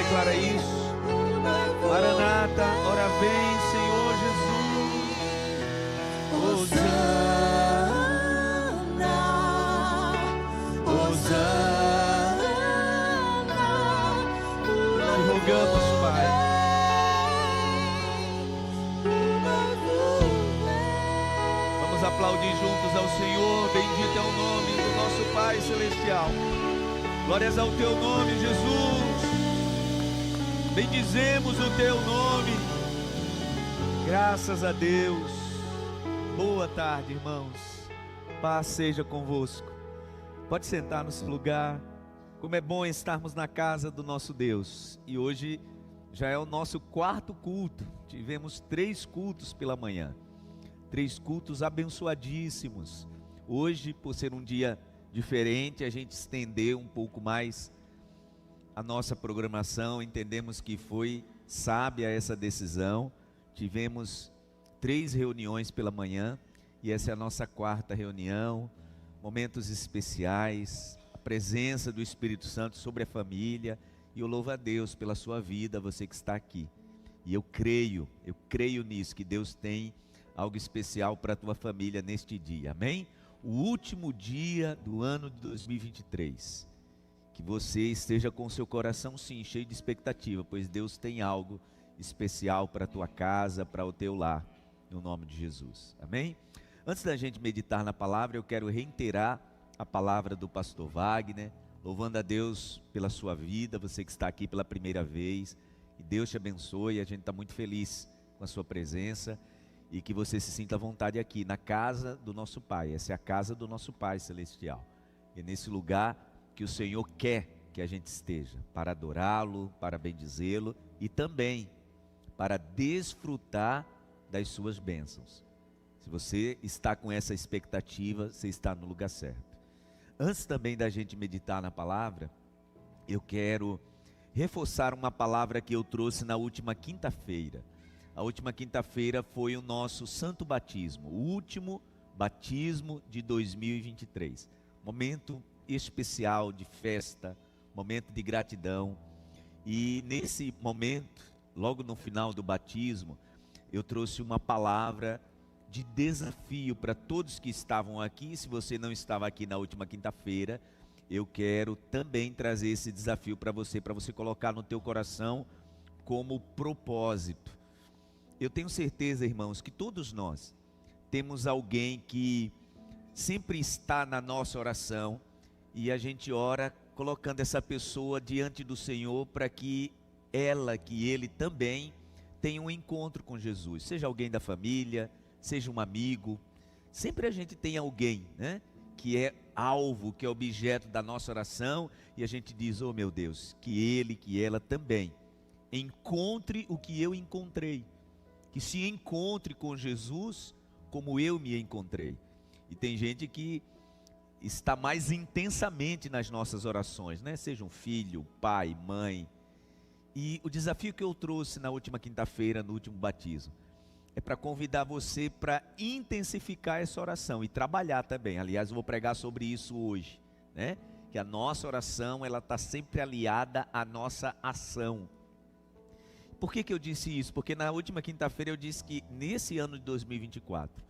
declara isso. Maranata, ora vem, Senhor Jesus. Hosana, Hosana. Te rogamos, Pai. Vamos aplaudir juntos ao Senhor. Bendito é o nome do nosso Pai Celestial. Glórias ao teu nome, Jesus. Bendizemos o teu nome. Graças a Deus. Boa tarde, irmãos. Paz seja convosco. Pode sentar no seu lugar. Como é bom estarmos na casa do nosso Deus. E hoje já é o nosso quarto culto. Tivemos 3 cultos pela manhã. 3 cultos abençoadíssimos. Hoje, por ser um dia diferente, a gente estendeu um pouco mais a nossa programação. Entendemos que foi sábia essa decisão. Tivemos 3 reuniões pela manhã e essa é a nossa quarta reunião. Momentos especiais, a presença do Espírito Santo sobre a família, e eu louvo a Deus pela sua vida, você que está aqui. E eu creio nisso, que Deus tem algo especial para a tua família neste dia, amém? O último dia do ano de 2023. Que você esteja com o seu coração sim, cheio de expectativa, pois Deus tem algo especial para a tua casa, para o teu lar, no nome de Jesus, amém? Antes da gente meditar na palavra, eu quero reiterar a palavra do pastor Wagner, louvando a Deus pela sua vida, você que está aqui pela primeira vez, que Deus te abençoe, a gente está muito feliz com a sua presença, e que você se sinta à vontade aqui, na casa do nosso Pai. Essa é a casa do nosso Pai Celestial, é nesse lugar que o Senhor quer que a gente esteja, para adorá-lo, para bendizê-lo e também para desfrutar das suas bênçãos. Se você está com essa expectativa, você está no lugar certo. Antes também da gente meditar na palavra, eu quero reforçar uma palavra que eu trouxe na última quinta-feira. A última quinta-feira foi o nosso santo batismo, o último batismo de 2023. Momento especial de festa, momento de gratidão. E nesse momento, logo no final do batismo, eu trouxe uma palavra de desafio para todos que estavam aqui. Se você não estava aqui na última quinta-feira, eu quero também trazer esse desafio para você colocar no teu coração como propósito. Eu tenho certeza, irmãos, que todos nós temos alguém que sempre está na nossa oração, e a gente ora colocando essa pessoa diante do Senhor para que ele também tenha um encontro com Jesus. Seja alguém da família, seja um amigo. Sempre a gente tem alguém, né, que é alvo, que é objeto da nossa oração, e a gente diz: oh meu Deus, que ele, que ela também encontre o que eu encontrei. Que se encontre com Jesus como eu me encontrei. E tem gente que está mais intensamente nas nossas orações, né? Seja um filho, pai, mãe. E o desafio que eu trouxe na última quinta-feira, no último batismo, é para convidar você para intensificar essa oração e trabalhar também. Aliás, eu vou pregar sobre isso hoje, né? Que a nossa oração, ela está sempre aliada à nossa ação. Por que eu disse isso? Porque na última quinta-feira eu disse que nesse ano de 2024,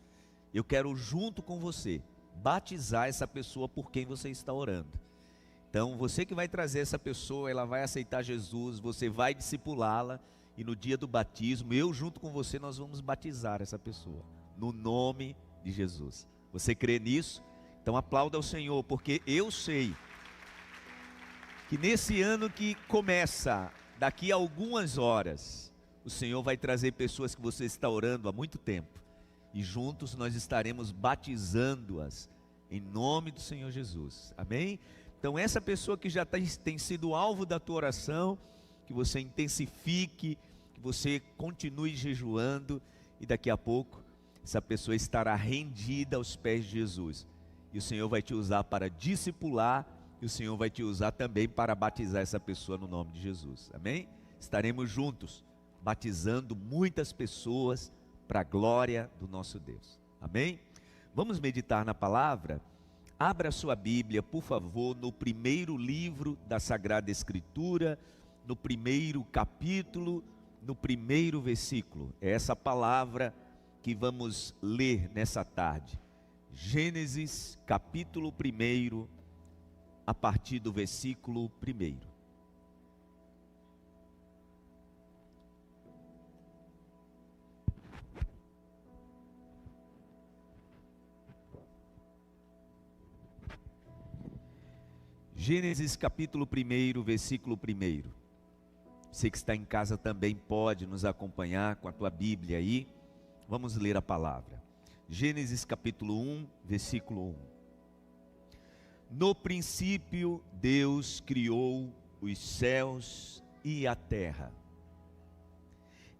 eu quero junto com você batizar essa pessoa por quem você está orando. Então você que vai trazer essa pessoa, ela vai aceitar Jesus, você vai discipulá-la, e no dia do batismo, eu junto com você, nós vamos batizar essa pessoa, no nome de Jesus. Você crê nisso? Então aplauda ao Senhor, porque eu sei que nesse ano que começa, daqui a algumas horas, o Senhor vai trazer pessoas que você está orando há muito tempo, e juntos nós estaremos batizando-as em nome do Senhor Jesus, amém? Então essa pessoa que já tem sido alvo da tua oração, que você intensifique, que você continue jejuando, e daqui a pouco essa pessoa estará rendida aos pés de Jesus, e o Senhor vai te usar para discipular, e o Senhor vai te usar também para batizar essa pessoa no nome de Jesus, amém? Estaremos juntos, batizando muitas pessoas para a glória do nosso Deus, amém? Vamos meditar na palavra? Abra sua Bíblia, por favor, no primeiro livro da Sagrada Escritura, no primeiro capítulo, no primeiro versículo. É essa palavra que vamos ler nessa tarde. Gênesis capítulo 1, a partir do versículo 1. Gênesis capítulo 1, versículo 1. Você que está em casa também pode nos acompanhar com a tua Bíblia aí. Vamos ler a palavra. Gênesis capítulo 1, versículo 1. No princípio, Deus criou os céus e a terra.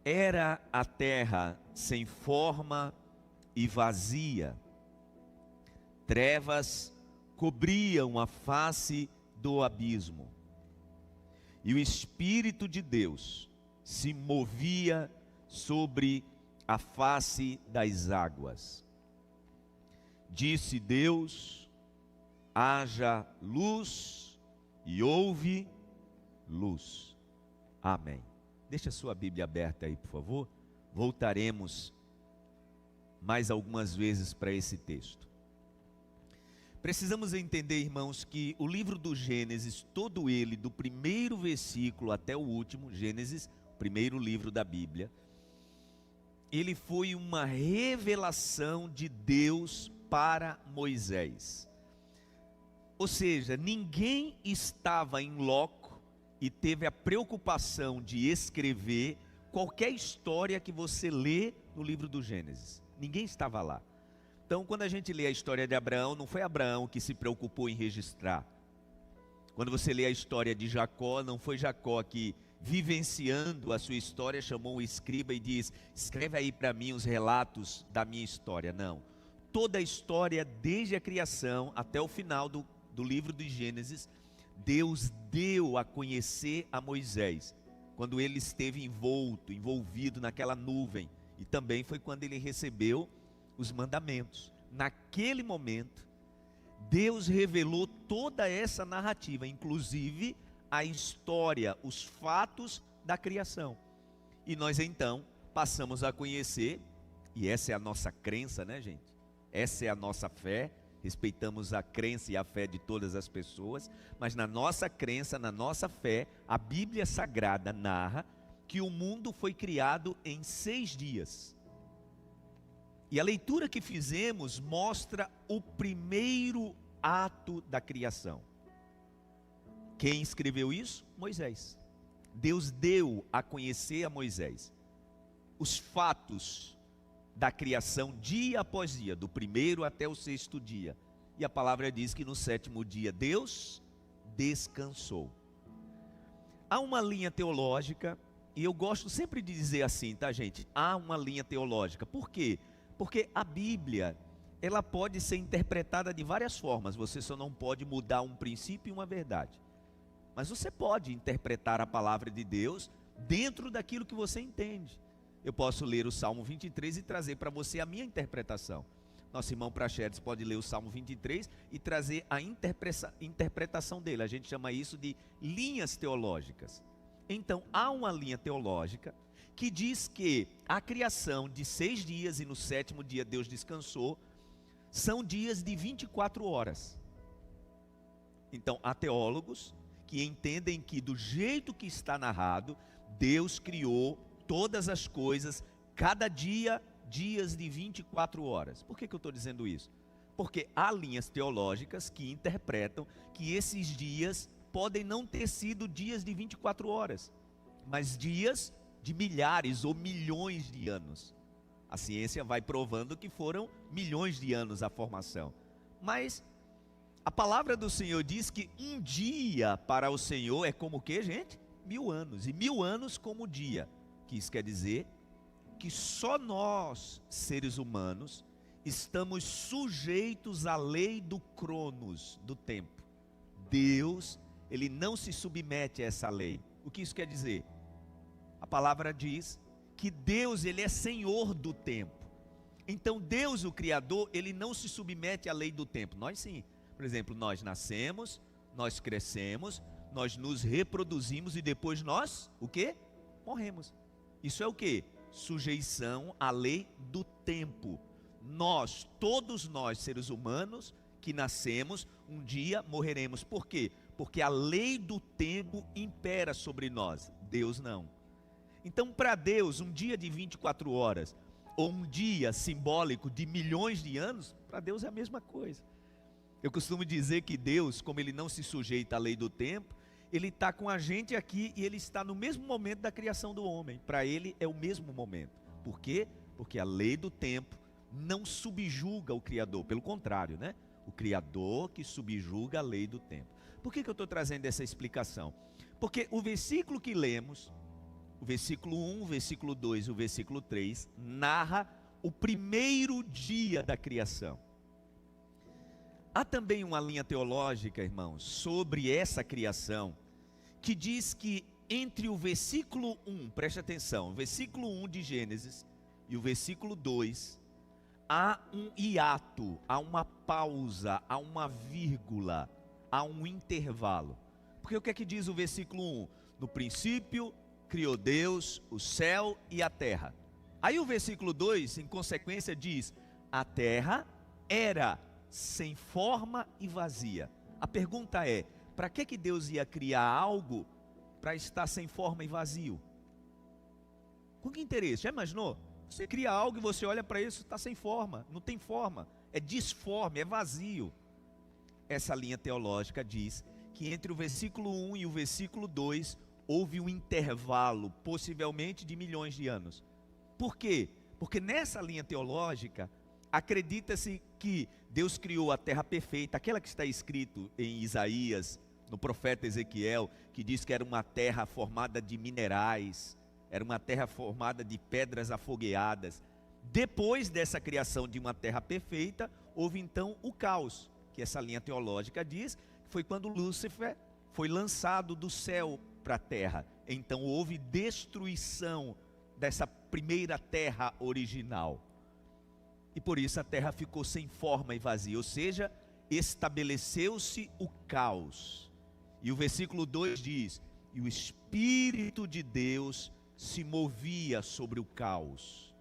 Era a terra sem forma e vazia. Trevas cobriam a face do abismo. E o Espírito de Deus se movia sobre a face das águas. Disse Deus: haja luz, e houve luz. Amém. Deixa a sua Bíblia aberta aí, por favor. Voltaremos mais algumas vezes para esse texto. Precisamos entender, irmãos, que o livro do Gênesis, todo ele, do primeiro versículo até o último, Gênesis, primeiro livro da Bíblia, ele foi uma revelação de Deus para Moisés. Ou seja, ninguém estava em loco e teve a preocupação de escrever qualquer história que você lê no livro do Gênesis. Ninguém estava lá. Então, quando a gente lê a história de Abraão, não foi Abraão que se preocupou em registrar. Quando você lê a história de Jacó, não foi Jacó que, vivenciando a sua história, chamou o escriba e diz: escreve aí para mim os relatos da minha história. Não. Toda a história, desde a criação até o final do livro de Gênesis, Deus deu a conhecer a Moisés, quando ele esteve envolvido naquela nuvem. E também foi quando ele recebeu os mandamentos. Naquele momento, Deus revelou toda essa narrativa, inclusive a história, os fatos da criação. E nós então passamos a conhecer, e essa é a nossa crença, né, gente? Essa é a nossa fé. Respeitamos a crença e a fé de todas as pessoas, mas na nossa crença, na nossa fé, a Bíblia Sagrada narra que o mundo foi criado em 6 dias. E a leitura que fizemos mostra o primeiro ato da criação. Quem escreveu isso? Moisés. Deus deu a conhecer a Moisés os fatos da criação dia após dia, do primeiro até o 6º dia. E a palavra diz que no 7º dia Deus descansou. Há uma linha teológica, e eu gosto sempre de dizer assim, tá, gente? Há uma linha teológica. Por quê? Porque a Bíblia, ela pode ser interpretada de várias formas. Você só não pode mudar um princípio e uma verdade. Mas você pode interpretar a palavra de Deus dentro daquilo que você entende. Eu posso ler o Salmo 23 e trazer para você a minha interpretação. Nosso irmão Praxedes pode ler o Salmo 23 e trazer a interpretação dele. A gente chama isso de linhas teológicas. Então, há uma linha teológica que diz que a criação de 6 dias e no 7º dia Deus descansou, são dias de 24 horas. Então, há teólogos que entendem que do jeito que está narrado, Deus criou todas as coisas, cada dia, dias de 24 horas. Por que eu estou dizendo isso? Porque há linhas teológicas que interpretam que esses dias podem não ter sido dias de 24 horas, mas dias de milhares ou milhões de anos. A ciência vai provando que foram milhões de anos a formação. Mas a palavra do Senhor diz que um dia para o Senhor é como o quê, gente? 1000 anos. E 1000 anos como dia. Que isso quer dizer que só nós, seres humanos, estamos sujeitos à lei do Cronos, do tempo. Deus, ele não se submete a essa lei. O que isso quer dizer? A palavra diz que Deus, ele é Senhor do tempo. Então Deus, o Criador, ele não se submete à lei do tempo. Nós sim. Por exemplo, nós nascemos, nós crescemos, nós nos reproduzimos e depois nós, o quê? Morremos. Isso é o quê? Sujeição à lei do tempo. Nós, todos nós, seres humanos que nascemos, um dia morreremos. Por quê? Porque a lei do tempo impera sobre nós. Deus não. Então, para Deus, um dia de 24 horas, ou um dia simbólico de milhões de anos, para Deus é a mesma coisa. Eu costumo dizer que Deus, como Ele não se sujeita à lei do tempo, Ele está com a gente aqui e Ele está no mesmo momento da criação do homem. Para Ele é o mesmo momento. Por quê? Porque a lei do tempo não subjuga o Criador. Pelo contrário, né? O Criador que subjuga a lei do tempo. Por que eu estou trazendo essa explicação? Porque o versículo que lemos, o versículo 1, o versículo 2 e o versículo 3, narra o primeiro dia da criação. Há também uma linha teológica, irmãos, sobre essa criação, que diz que entre o versículo 1, preste atenção, o versículo 1 de Gênesis e o versículo 2, há um hiato, há uma pausa, há uma vírgula, há um intervalo. Porque o que é que diz o versículo 1? No princípio criou Deus o céu e a terra. Aí o versículo 2, em consequência, diz: a terra era sem forma e vazia. A pergunta é: para que Deus ia criar algo para estar sem forma e vazio? Com que interesse? Já imaginou? Você cria algo e você olha para isso, está sem forma, não tem forma, é disforme, é vazio. Essa linha teológica diz que entre o versículo 1 e o versículo 2 houve um intervalo, possivelmente de milhões de anos. Por quê? Porque nessa linha teológica acredita-se que Deus criou a terra perfeita, aquela que está escrito em Isaías, no profeta Ezequiel, que diz que era uma terra formada de minerais, era uma terra formada de pedras afogueadas. Depois dessa criação de uma terra perfeita, houve então o caos, que essa linha teológica diz que foi quando Lúcifer foi lançado do céu para a terra. Então houve destruição dessa primeira terra original. E por isso a terra ficou sem forma e vazia, ou seja, estabeleceu-se o caos. E o versículo 2 diz: e o Espírito de Deus se movia sobre o caos.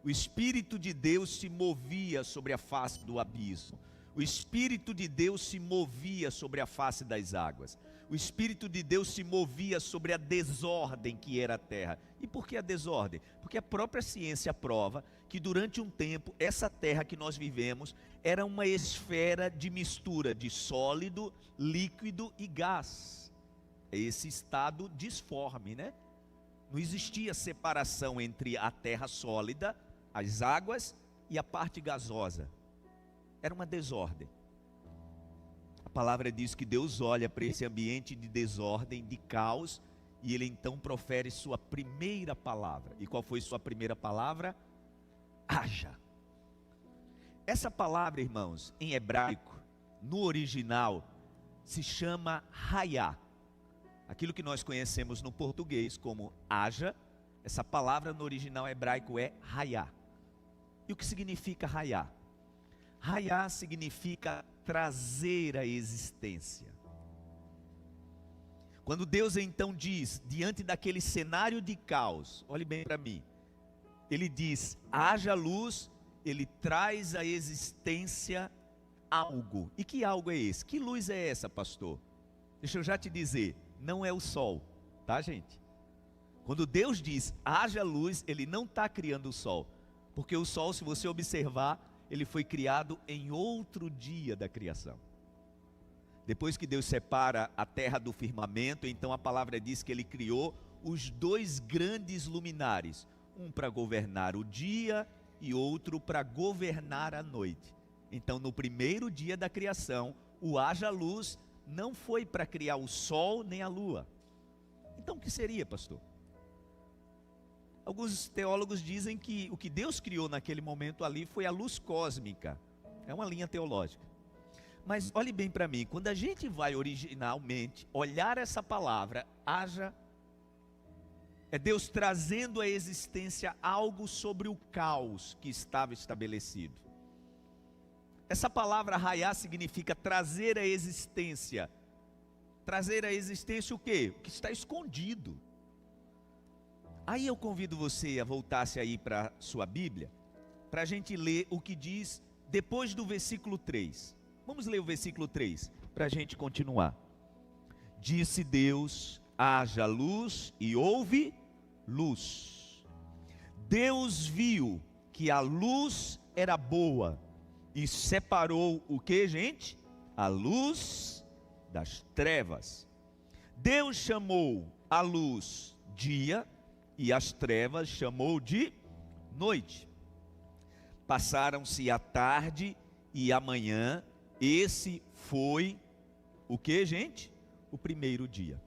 O Espírito de Deus se movia sobre a face do abismo. O Espírito de Deus se movia sobre a face das águas. O Espírito de Deus se movia sobre a desordem que era a terra. E por que a desordem? Porque a própria ciência prova que durante um tempo, essa terra que nós vivemos era uma esfera de mistura de sólido, líquido e gás. É esse estado disforme, né? Não existia separação entre a terra sólida, as águas e a parte gasosa. Era uma desordem. A palavra diz que Deus olha para esse ambiente de desordem, de caos, e Ele então profere sua primeira palavra. E qual foi sua primeira palavra? Haja. Essa palavra, irmãos, em hebraico, no original, se chama hayá. Aquilo que nós conhecemos no português como haja, essa palavra no original hebraico é hayá. E o que significa hayá? Hayá significa trazer à existência. Quando Deus então diz, diante daquele cenário de caos, olhe bem para mim, Ele diz, haja luz, Ele traz à existência algo. E que algo é esse? Que luz é essa, pastor? Deixa eu já te dizer, não é o sol, tá, gente? Quando Deus diz, haja luz, Ele não está criando o sol. Porque o sol, se você observar, ele foi criado em outro dia da criação. Depois que Deus separa a terra do firmamento, então a palavra diz que Ele criou os dois grandes luminares. Um para governar o dia e outro para governar a noite. Então no primeiro dia da criação, o haja luz não foi para criar o sol nem a lua. Então o que seria, pastor? Alguns teólogos dizem que o que Deus criou naquele momento ali foi a luz cósmica. É uma linha teológica. Mas olhe bem para mim, quando a gente vai originalmente olhar essa palavra, haja, é Deus trazendo à existência algo sobre o caos que estava estabelecido. Essa palavra hayá significa trazer à existência trazer à existência o quê? O que está escondido. Aí eu convido você a voltar-se aí para a sua Bíblia, para a gente ler o que diz depois do versículo 3. Vamos ler o versículo 3, para a gente continuar. Disse Deus, haja luz, e houve luz. Deus viu que a luz era boa, e separou o que, gente? A luz das trevas. Deus chamou a luz dia, e as trevas chamou de noite. Passaram-se a tarde e a manhã. Esse foi o que, gente? O primeiro dia.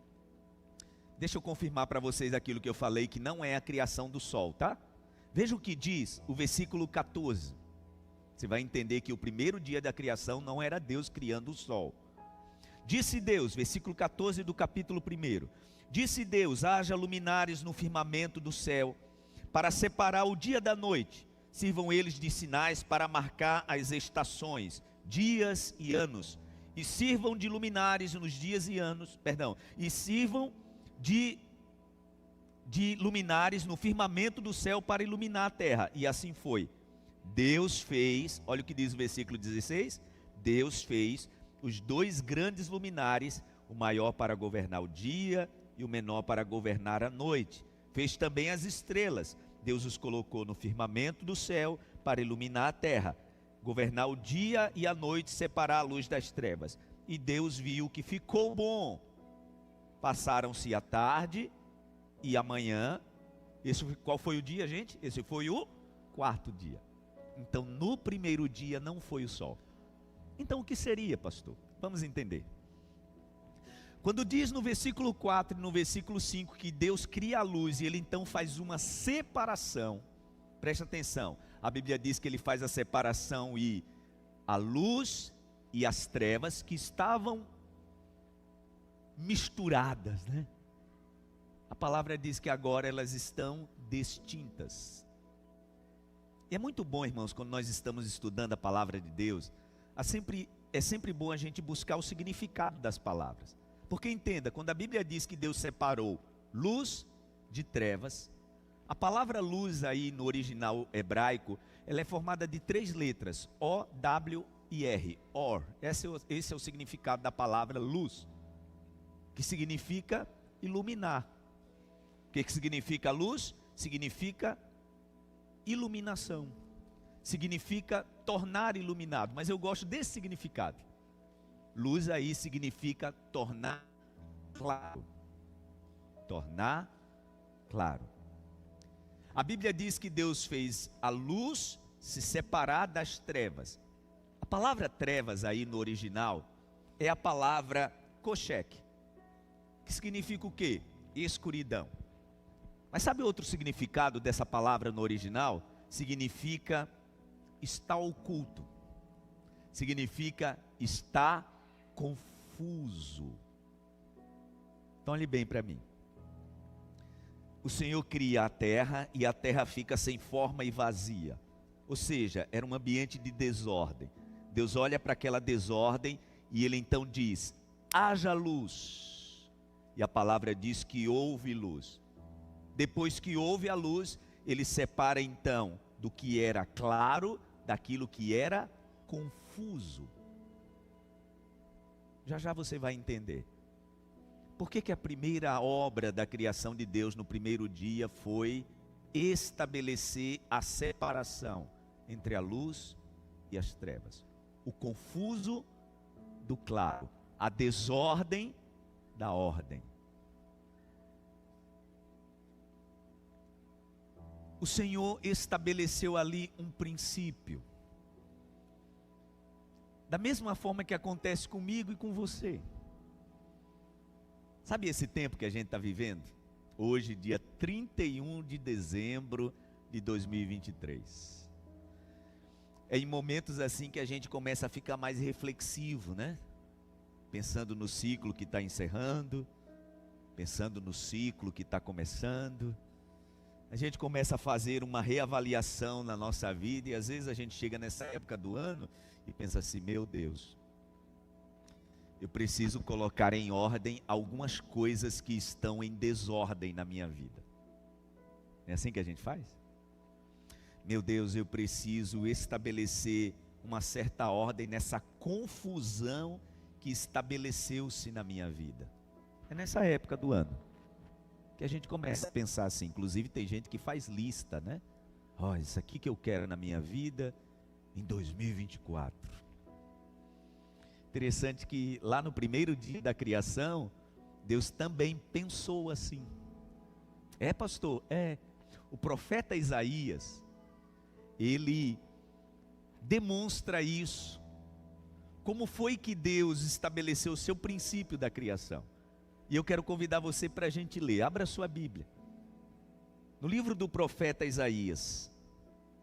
Deixa eu confirmar para vocês aquilo que eu falei, que não é a criação do sol, tá? Veja o que diz o versículo 14. Você vai entender que o primeiro dia da criação não era Deus criando o sol. Disse Deus, versículo 14 do capítulo 1. Disse Deus, haja luminares no firmamento do céu, para separar o dia da noite. Sirvam eles de sinais para marcar as estações, dias e anos. E sirvam de luminares nos dias e anos, e sirvam de luminares no firmamento do céu para iluminar a terra. E assim foi. Deus fez, olha o que diz o versículo 16, Deus fez os dois grandes luminares, o maior para governar o dia e o menor para governar a noite. Fez também as estrelas. Deus os colocou no firmamento do céu para iluminar a terra, governar o dia e a noite, separar a luz das trevas. E Deus viu que ficou bom. Passaram-se a tarde e a manhã. Qual foi o dia, gente? Esse foi o quarto dia. Então, no primeiro dia não foi o sol. Então, o que seria, pastor? Vamos entender. Quando diz no versículo 4 e no versículo 5 que Deus cria a luz e Ele então faz uma separação, presta atenção, a Bíblia diz que Ele faz a separação e a luz e as trevas que estavam misturadas, né? A palavra diz que agora elas estão distintas. E é muito bom, irmãos, quando nós estamos estudando a palavra de Deus, é sempre bom a gente buscar o significado das palavras. Porque entenda, quando a Bíblia diz que Deus separou luz de trevas, a palavra luz aí no original hebraico, ela é formada de 3 letras, O, W e R, or. Esse é o significado da palavra luz, que significa iluminar. O que significa luz? Significa iluminação, significa tornar iluminado, mas eu gosto desse significado. Luz aí significa tornar claro. Tornar claro. A Bíblia diz que Deus fez a luz se separar das trevas. A palavra trevas aí no original é a palavra koshek, que significa o quê? Escuridão. Mas sabe outro significado dessa palavra no original? Significa estar oculto. Significa estar confuso. Então olhe bem para mim. O Senhor cria a terra e a terra fica sem forma e vazia. Ou seja, era um ambiente de desordem. Deus olha para aquela desordem e Ele então diz, haja luz. E a palavra diz que houve luz. Depois que houve a luz, Ele separa então do que era claro, daquilo que era confuso. Já já você vai entender. Por que a primeira obra da criação de Deus no primeiro dia foi estabelecer a separação entre a luz e as trevas? O confuso do claro, a desordem da ordem. O Senhor estabeleceu ali um princípio. Da mesma forma que acontece comigo e com você. Sabe esse tempo que a gente está vivendo? Hoje, dia 31 de dezembro de 2023. É em momentos assim que a gente começa a ficar mais reflexivo, né? Pensando no ciclo que está encerrando, pensando no ciclo que está começando. A gente começa a fazer uma reavaliação na nossa vida e às vezes a gente chega nessa época do ano e pensa assim, meu Deus, eu preciso colocar em ordem algumas coisas que estão em desordem na minha vida. É assim que a gente faz? Meu Deus, eu preciso estabelecer uma certa ordem nessa confusão que estabeleceu-se na minha vida. É nessa época do ano que a gente começa a pensar assim. Inclusive tem gente que faz lista, né? Ó, isso aqui que eu quero na minha vida em 2024. Interessante que lá no primeiro dia da criação, Deus também pensou assim. É, pastor? É. O profeta Isaías, ele demonstra isso. Como foi que Deus estabeleceu o seu princípio da criação? E eu quero convidar você para a gente ler. Abra a sua Bíblia. No livro do profeta Isaías,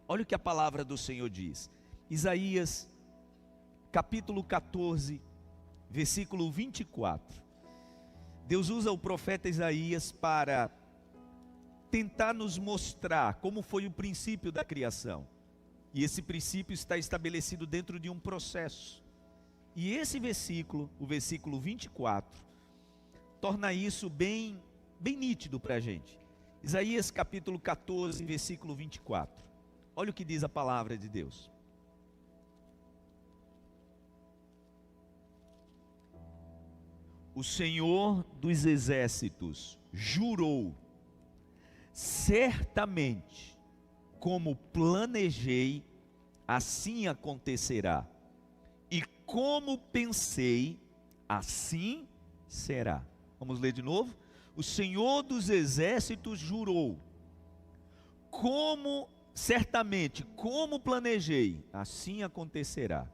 olha o que a palavra do Senhor diz. Isaías, capítulo 14, versículo 24. Deus usa o profeta Isaías para tentar nos mostrar como foi o princípio da criação. E esse princípio está estabelecido dentro de um processo. E esse versículo, o versículo 24, torna isso bem nítido para a gente. Isaías capítulo 14, versículo 24. Olha o que diz a palavra de Deus. O Senhor dos exércitos jurou, certamente, como planejei, assim acontecerá. E como pensei, assim será. Vamos ler de novo? O Senhor dos exércitos jurou, certamente, como planejei, assim acontecerá.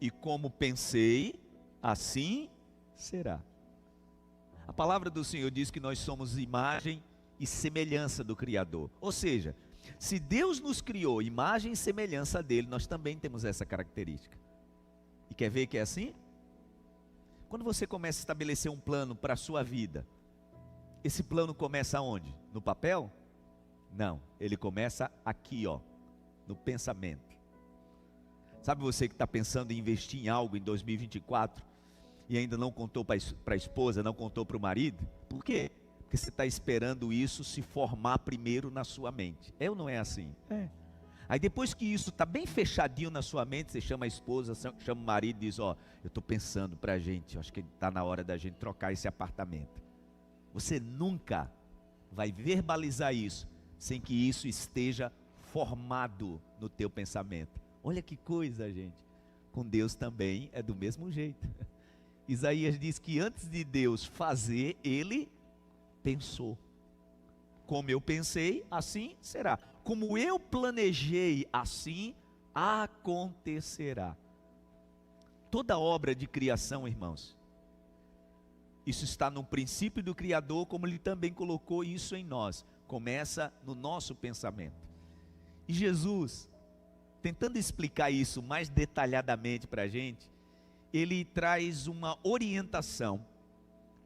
E como pensei, assim será. A palavra do Senhor diz que nós somos imagem e semelhança do Criador. Ou seja, se Deus nos criou imagem e semelhança dele, nós também temos essa característica. E quer ver que é assim? Quando você começa a estabelecer um plano para a sua vida, esse plano começa onde? No papel? Não, ele começa aqui, ó, no pensamento. Sabe você que está pensando em investir em algo em 2024 e ainda não contou para a esposa, não contou para o marido? Por quê? Porque você está esperando isso se formar primeiro na sua mente. É ou não é assim? É. Aí depois que isso está bem fechadinho na sua mente, você chama a esposa, chama o marido e diz, ó, eu estou pensando para a gente, acho que está na hora da gente trocar esse apartamento. Você nunca vai verbalizar isso sem que isso esteja formado no teu pensamento. Olha que coisa, gente. Com Deus também é do mesmo jeito. Isaías diz que antes de Deus fazer, ele pensou. Como eu pensei, assim será. Como eu planejei, assim acontecerá. Toda obra de criação, irmãos, isso está no princípio do Criador, como ele também colocou isso em nós. Começa no nosso pensamento. E Jesus, tentando explicar isso mais detalhadamente para a gente, ele traz uma orientação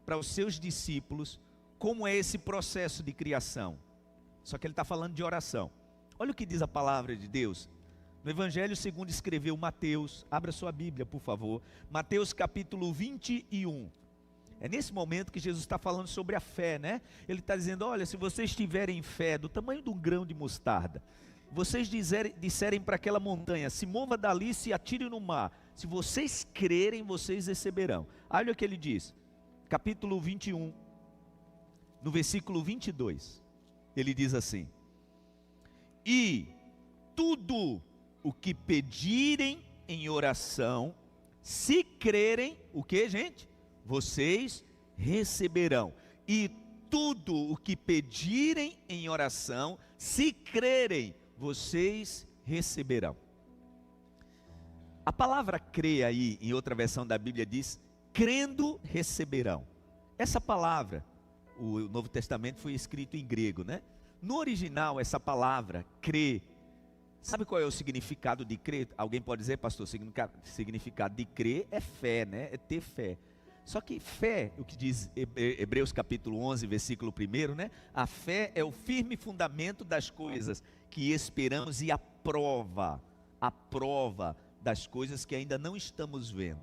para os seus discípulos, como é esse processo de criação. Só que ele está falando de oração. Olha o que diz a palavra de Deus. No Evangelho segundo escreveu Mateus, abra sua Bíblia, por favor. Mateus capítulo 21. É nesse momento que Jesus está falando sobre a fé, né? Ele está dizendo, olha, se vocês tiverem fé do tamanho de um grão de mostarda, vocês disserem para aquela montanha, se mova dali, se atire no mar. Se vocês crerem, vocês receberão. Olha o que ele diz, capítulo 21, no versículo 22. Ele diz assim, e tudo o que pedirem em oração, se crerem, o que, gente? Vocês receberão. E tudo o que pedirem em oração, se crerem, vocês receberão. A palavra crer aí, em outra versão da Bíblia diz, crendo receberão. Essa palavra, o Novo Testamento foi escrito em grego, né? No original, essa palavra, crer, sabe qual é o significado de crer? Alguém pode dizer, pastor, o significado de crer é fé, né? É ter fé. Só que fé, o que diz Hebreus capítulo 11, versículo 1, né? A fé é o firme fundamento das coisas que esperamos e a prova das coisas que ainda não estamos vendo.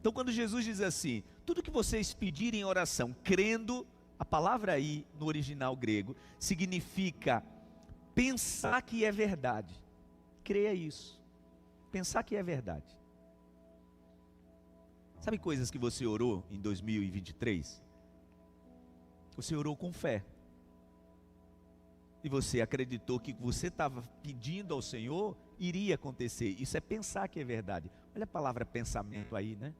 Então quando Jesus diz assim, tudo que vocês pedirem em oração, crendo, a palavra aí no original grego, significa pensar que é verdade. Creia isso, pensar que é verdade. Sabe coisas que você orou em 2023? Você orou com fé. E você acreditou que você estava pedindo ao Senhor, iria acontecer. Isso é pensar que é verdade. Olha a palavra pensamento aí, né?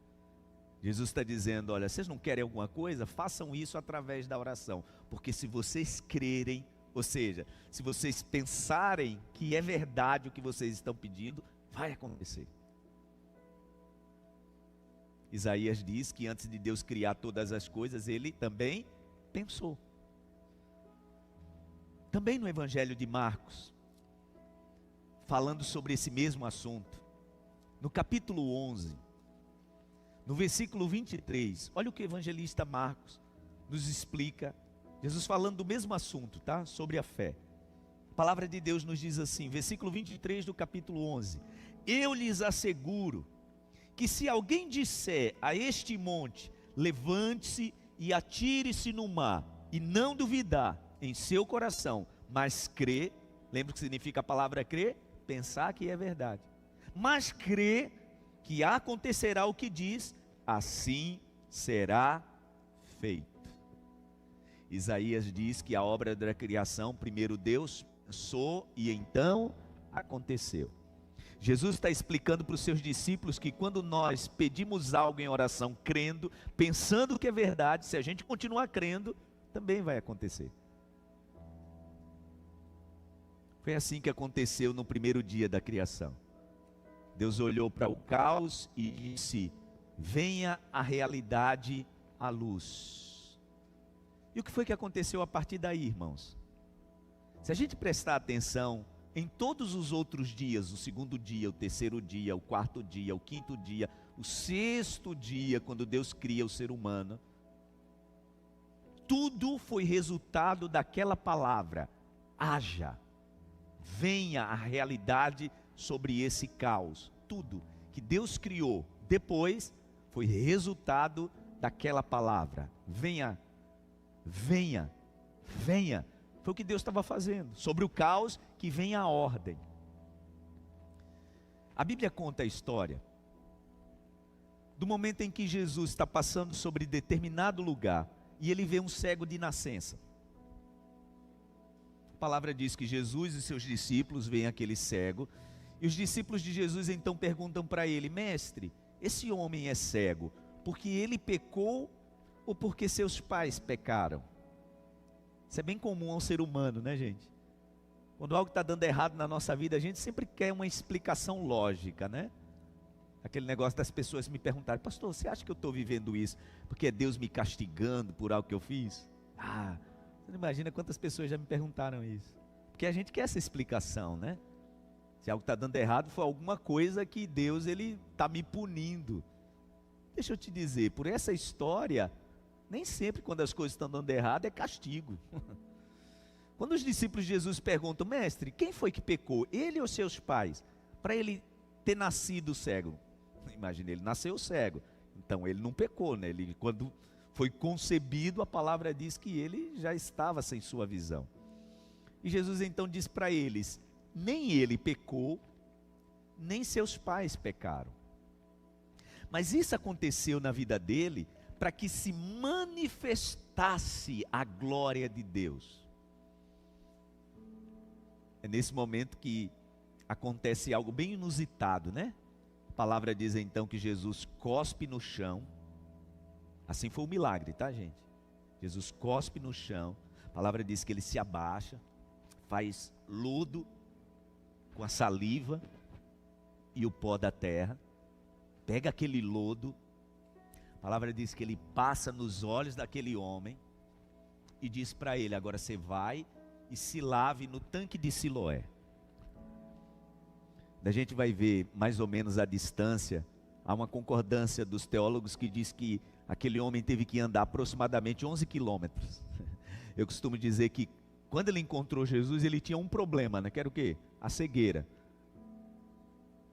Jesus está dizendo, olha, vocês não querem alguma coisa? Façam isso através da oração. Porque se vocês crerem, ou seja, se vocês pensarem que é verdade o que vocês estão pedindo, vai acontecer. Isaías diz que antes de Deus criar todas as coisas, ele também pensou. Também no Evangelho de Marcos, falando sobre esse mesmo assunto, no capítulo 11, no versículo 23, olha o que o evangelista Marcos nos explica, Jesus falando do mesmo assunto, tá? Sobre a fé. A palavra de Deus nos diz assim, versículo 23 do capítulo 11, eu lhes asseguro que se alguém disser a este monte, levante-se e atire-se no mar, e não duvidar em seu coração, mas crê, lembra o que significa a palavra crer? Pensar que é verdade, mas crê que acontecerá o que diz, assim será feito. Isaías diz que a obra da criação, primeiro Deus pensou e então aconteceu. Jesus está explicando para os seus discípulos que quando nós pedimos algo em oração, crendo, pensando que é verdade, se a gente continuar crendo, também vai acontecer. Foi assim que aconteceu no primeiro dia da criação. Deus olhou para o caos e disse, venha a realidade à luz. E o que foi que aconteceu a partir daí, irmãos? Se a gente prestar atenção, em todos os outros dias, o segundo dia, o terceiro dia, o quarto dia, o quinto dia, o sexto dia, quando Deus cria o ser humano, tudo foi resultado daquela palavra, haja, venha a realidade sobre esse caos. Tudo que Deus criou depois foi resultado daquela palavra, venha, venha, venha. Foi o que Deus estava fazendo, sobre o caos que vem a ordem. A Bíblia conta a história do momento em que Jesus está passando sobre determinado lugar e ele vê um cego de nascença. A palavra diz que Jesus e seus discípulos veem aquele cego e os discípulos de Jesus então perguntam para ele, mestre, esse homem é cego porque ele pecou ou porque seus pais pecaram? Isso é bem comum ao ser humano, né, gente? Quando algo está dando errado na nossa vida, a gente sempre quer uma explicação lógica, né? Aquele negócio das pessoas me perguntarem, pastor, você acha que eu estou vivendo isso porque é Deus me castigando por algo que eu fiz? Você não imagina quantas pessoas já me perguntaram isso. Porque a gente quer essa explicação, né? Se algo está dando errado, foi alguma coisa que Deus ele está me punindo. Deixa eu te dizer, por essa história, nem sempre quando as coisas estão dando errado é castigo. Quando os discípulos de Jesus perguntam, mestre, quem foi que pecou? Ele ou seus pais? Para ele ter nascido cego. Imagina, ele nasceu cego. Então ele não pecou, né? Ele, quando foi concebido, a palavra diz que ele já estava sem sua visão. E Jesus então diz para eles, nem ele pecou, nem seus pais pecaram. Mas isso aconteceu na vida dele para que se manifestasse a glória de Deus. É nesse momento que acontece algo bem inusitado, né? A palavra diz então que Jesus cospe no chão. Assim foi o milagre, tá, gente? Jesus cospe no chão. A palavra diz que ele se abaixa, faz lodo com a saliva e o pó da terra. Pega aquele lodo. A palavra diz que ele passa nos olhos daquele homem e diz para ele, agora você vai e se lave no tanque de Siloé. A gente vai ver mais ou menos a distância, há uma concordância dos teólogos que diz que aquele homem teve que andar aproximadamente 11 quilômetros. Eu costumo dizer que quando ele encontrou Jesus, ele tinha um problema, né? Que era o quê? A cegueira.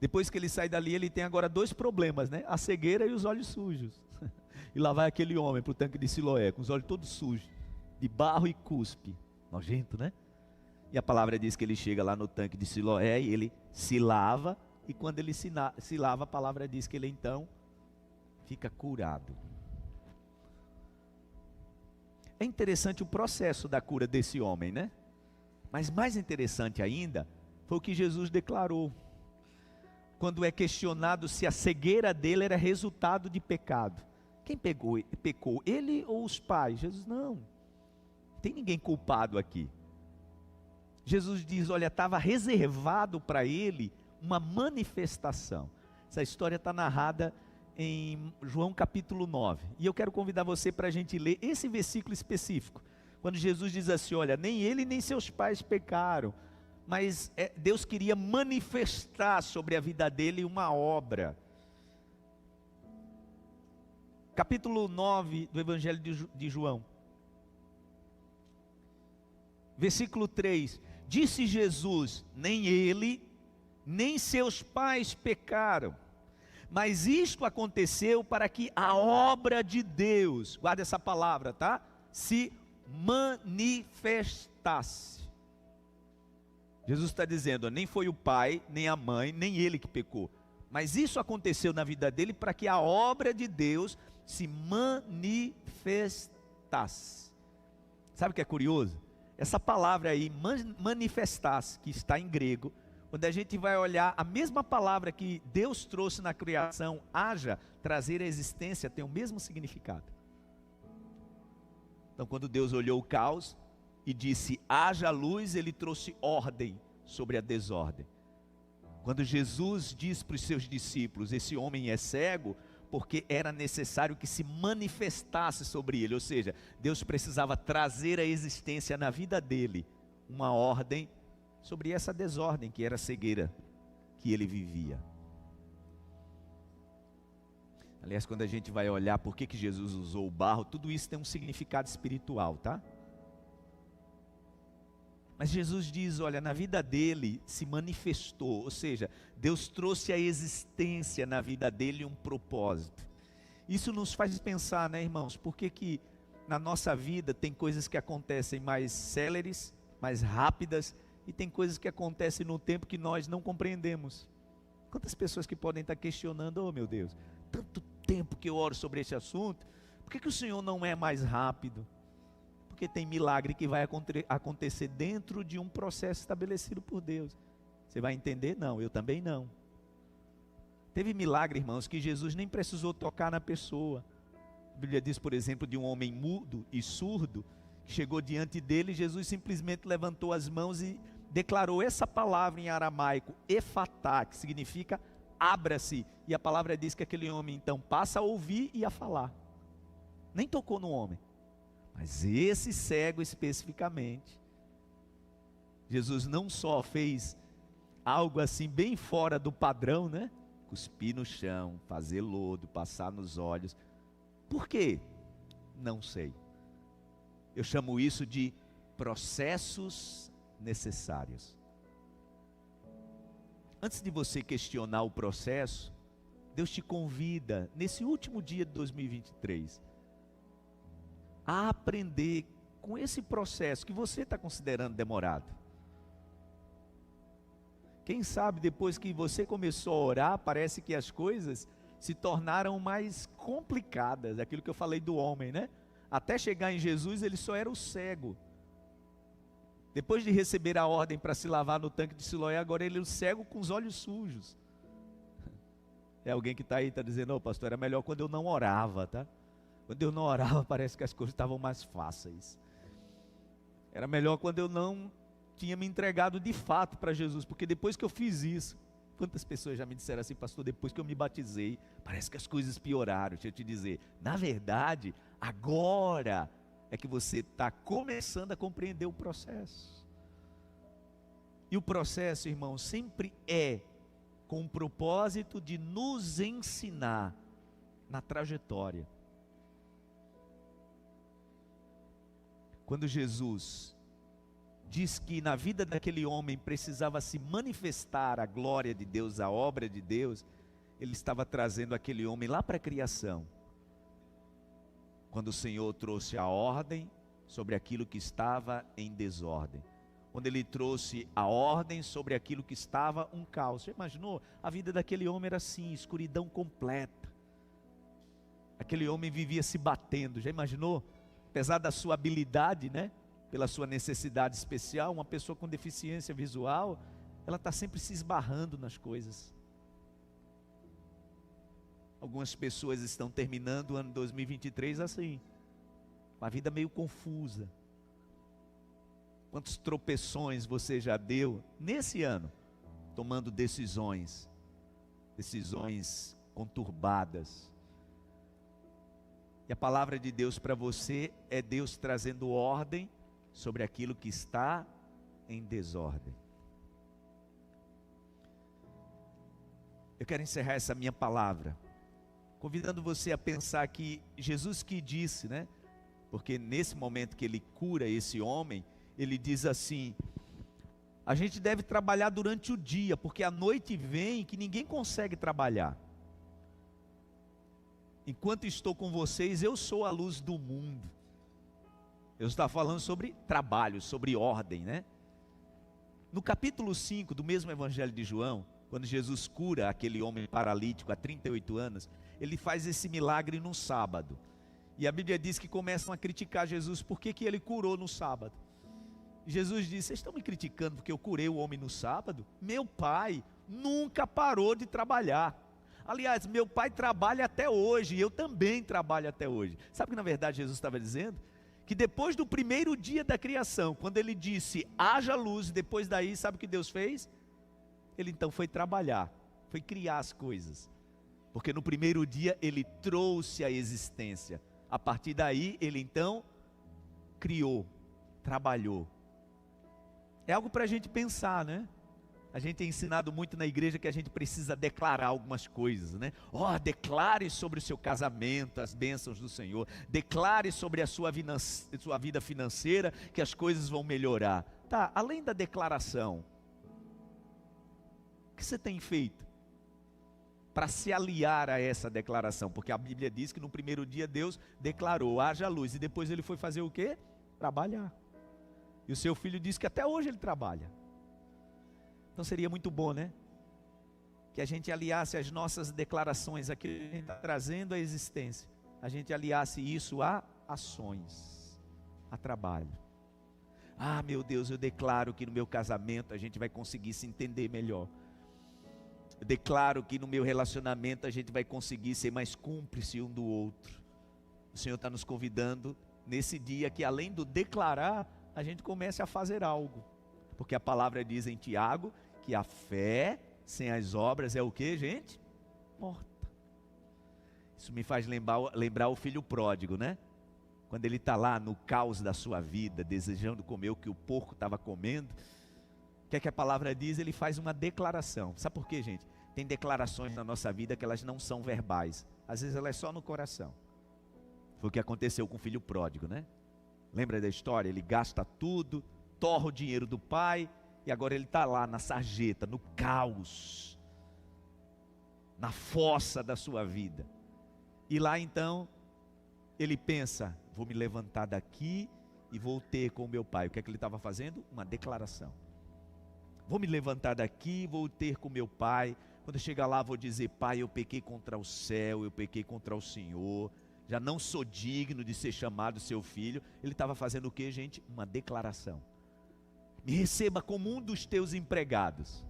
Depois que ele sai dali, ele tem agora 2 problemas, né? A cegueira e os olhos sujos. E lá vai aquele homem para o tanque de Siloé, com os olhos todos sujos, de barro e cuspe. Nojento, né? E a palavra diz que ele chega lá no tanque de Siloé e ele se lava. E quando ele se lava, a palavra diz que ele então fica curado. É interessante o processo da cura desse homem, né? Mas mais interessante ainda foi o que Jesus declarou. Quando é questionado se a cegueira dele era resultado de pecado. Quem pecou? Ele ou os pais? Jesus, não tem ninguém culpado aqui. Jesus diz, olha, estava reservado para ele uma manifestação. Essa história está narrada em João capítulo 9. E eu quero convidar você para a gente ler esse versículo específico. Quando Jesus diz assim, olha, nem ele nem seus pais pecaram, mas Deus queria manifestar sobre a vida dele uma obra. Capítulo 9 do Evangelho de João. Versículo 3. Disse Jesus, nem ele, nem seus pais pecaram, mas isto aconteceu para que a obra de Deus, guarda essa palavra, tá? Se manifestasse. Jesus está dizendo, nem foi o pai, nem a mãe, nem ele que pecou, mas isso aconteceu na vida dele para que a obra de Deus se manifestasse. Sabe o que é curioso? Essa palavra aí, manifestasse, que está em grego, quando a gente vai olhar a mesma palavra que Deus trouxe na criação, haja, trazer a existência, tem o mesmo significado. Então quando Deus olhou o caos e disse, haja luz, ele trouxe ordem sobre a desordem. Quando Jesus diz para os seus discípulos, esse homem é cego, porque era necessário que se manifestasse sobre ele, ou seja, Deus precisava trazer à existência na vida dele, uma ordem sobre essa desordem que era a cegueira que ele vivia. Aliás, quando a gente vai olhar por que Jesus usou o barro, tudo isso tem um significado espiritual, tá? Mas Jesus diz, olha, na vida dele se manifestou, ou seja, Deus trouxe à existência na vida dele um propósito. Isso nos faz pensar, né, irmãos, por que na nossa vida tem coisas que acontecem mais céleres, mais rápidas, e tem coisas que acontecem no tempo que nós não compreendemos. Quantas pessoas que podem estar questionando, oh meu Deus, tanto tempo que eu oro sobre esse assunto, por que o Senhor não é mais rápido? Porque tem milagre que vai acontecer dentro de um processo estabelecido por Deus. Você vai entender? Não, eu também não. Teve milagre, irmãos, que Jesus nem precisou tocar na pessoa. A Bíblia diz, por exemplo, de um homem mudo e surdo, que chegou diante dele, Jesus simplesmente levantou as mãos e declarou essa palavra em aramaico, efatá, que significa abra-se. E a palavra diz que aquele homem então passa a ouvir e a falar. Nem tocou no homem. Mas esse cego especificamente, Jesus não só fez algo assim bem fora do padrão, né? Cuspir no chão, fazer lodo, passar nos olhos. Por quê? Não sei. Eu chamo isso de processos necessários. Antes de você questionar o processo, Deus te convida, nesse último dia de 2023, a aprender com esse processo que você está considerando demorado. Quem sabe depois que você começou a orar, parece que as coisas se tornaram mais complicadas, aquilo que eu falei do homem, né? Até chegar em Jesus ele só era o cego. Depois de receber a ordem para se lavar no tanque de Siloé, agora ele é o cego com os olhos sujos. É alguém que está aí, está dizendo, pastor, era melhor quando eu não orava, tá? Quando eu não orava, parece que as coisas estavam mais fáceis. Era melhor quando eu não tinha me entregado de fato para Jesus, porque depois que eu fiz isso, quantas pessoas já me disseram assim, pastor, depois que eu me batizei, parece que as coisas pioraram. Deixa eu te dizer, na verdade, agora é que você está começando a compreender o processo. E o processo, irmão, sempre é com o propósito de nos ensinar na trajetória. Quando Jesus diz que na vida daquele homem precisava se manifestar a glória de Deus, a obra de Deus. Ele estava trazendo aquele homem lá para a criação, quando o Senhor trouxe a ordem sobre aquilo que estava em desordem, quando Ele trouxe a ordem sobre aquilo que estava um caos. Você imaginou? A vida daquele homem era assim, escuridão completa. Aquele homem vivia se batendo. Já imaginou? Apesar da sua habilidade, né? Pela sua necessidade especial, uma pessoa com deficiência visual, ela está sempre se esbarrando nas coisas. Algumas pessoas estão terminando o ano 2023 assim, com a vida meio confusa. Quantos tropeções você já deu nesse ano, tomando decisões conturbadas. E a palavra de Deus para você é Deus trazendo ordem sobre aquilo que está em desordem. Eu quero encerrar essa minha palavra convidando você a pensar que Jesus que disse, né? Porque nesse momento que Ele cura esse homem, Ele diz assim: a gente deve trabalhar durante o dia, porque a noite vem que ninguém consegue trabalhar. Enquanto estou com vocês, eu sou a luz do mundo. Eu estava falando sobre trabalho, sobre ordem, né? No capítulo 5 do mesmo Evangelho de João, quando Jesus cura aquele homem paralítico há 38 anos, Ele faz esse milagre no sábado. E a Bíblia diz que começam a criticar Jesus, por que Ele curou no sábado. Jesus disse: vocês estão me criticando porque eu curei o homem no sábado? Meu pai nunca parou de trabalhar. Aliás, meu pai trabalha até hoje, e eu também trabalho até hoje. Sabe o que na verdade Jesus estava dizendo? Que depois do primeiro dia da criação, quando Ele disse, haja luz, depois daí, sabe o que Deus fez? Ele então foi trabalhar, foi criar as coisas. Porque no primeiro dia Ele trouxe a existência. A partir daí, Ele então criou, trabalhou. É algo para a gente pensar, né? A gente tem ensinado muito na igreja que a gente precisa declarar algumas coisas, né? Declare sobre o seu casamento as bênçãos do Senhor. Declare sobre a sua vida financeira que as coisas vão melhorar. Tá, além da declaração, o que você tem feito para se aliar a essa declaração? Porque a Bíblia diz que no primeiro dia Deus declarou, haja luz, e depois Ele foi fazer o quê? Trabalhar. E o seu filho disse que até hoje ele trabalha. Então seria muito bom, né? Que a gente aliasse as nossas declarações, aquilo que a gente está trazendo à existência, a gente aliasse isso a ações, a trabalho. Meu Deus, eu declaro que no meu casamento a gente vai conseguir se entender melhor. Eu declaro que no meu relacionamento a gente vai conseguir ser mais cúmplice um do outro. O Senhor está nos convidando nesse dia que, além do declarar, a gente comece a fazer algo. Porque a palavra diz em Tiago que a fé sem as obras é o que, gente? Morta. Isso me faz lembrar o filho pródigo, né? Quando ele está lá no caos da sua vida, desejando comer o que o porco estava comendo, o que é que a palavra diz? Ele faz uma declaração. Sabe por quê, gente? Tem declarações na nossa vida que elas não são verbais. Às vezes ela é só no coração. Foi o que aconteceu com o filho pródigo, né? Lembra da história? Ele gasta tudo, torra o dinheiro do pai, e agora ele está lá na sarjeta, no caos, na fossa da sua vida. E lá então, ele pensa, vou me levantar daqui e vou ter com o meu pai. O que é que ele estava fazendo? Uma declaração. Vou me levantar daqui, vou ter com meu pai. Quando eu chegar lá, vou dizer, pai, eu pequei contra o céu, eu pequei contra o Senhor, já não sou digno de ser chamado seu filho. Ele estava fazendo o que, gente? Uma declaração. Me receba como um dos teus empregados.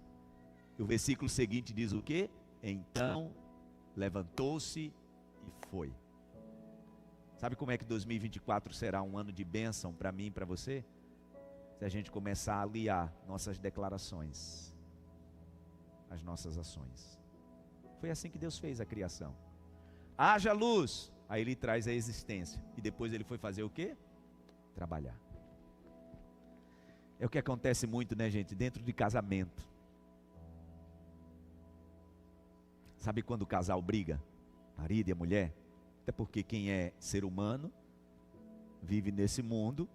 E o versículo seguinte diz o quê? Então, levantou-se e foi. Sabe como é que 2024 será um ano de bênção para mim e para você? Se a gente começar a aliar nossas declarações às nossas ações. Foi assim que Deus fez a criação. Haja luz, aí Ele traz a existência. E depois Ele foi fazer o quê? Trabalhar. É o que acontece muito, né, gente, dentro de casamento. Sabe quando o casal briga? Marido e a mulher? Até porque quem é ser humano, vive nesse mundo,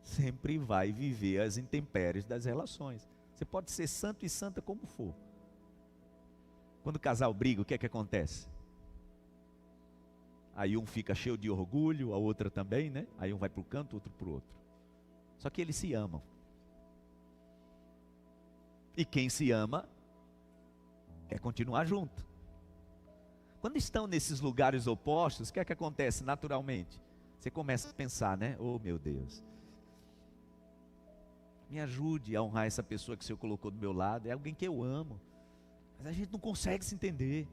sempre vai viver as intempéries das relações. Você pode ser santo e santa como for. Quando o casal briga, o que é que acontece? Aí um fica cheio de orgulho, a outra também, né? Aí um vai para o canto, outro para o outro. Só que eles se amam. E quem se ama, quer continuar junto. Quando estão nesses lugares opostos, o que é que acontece naturalmente? Você começa a pensar, né? Oh, meu Deus. Me ajude a honrar essa pessoa que o Senhor colocou do meu lado. É alguém que eu amo. Mas a gente não consegue se entender.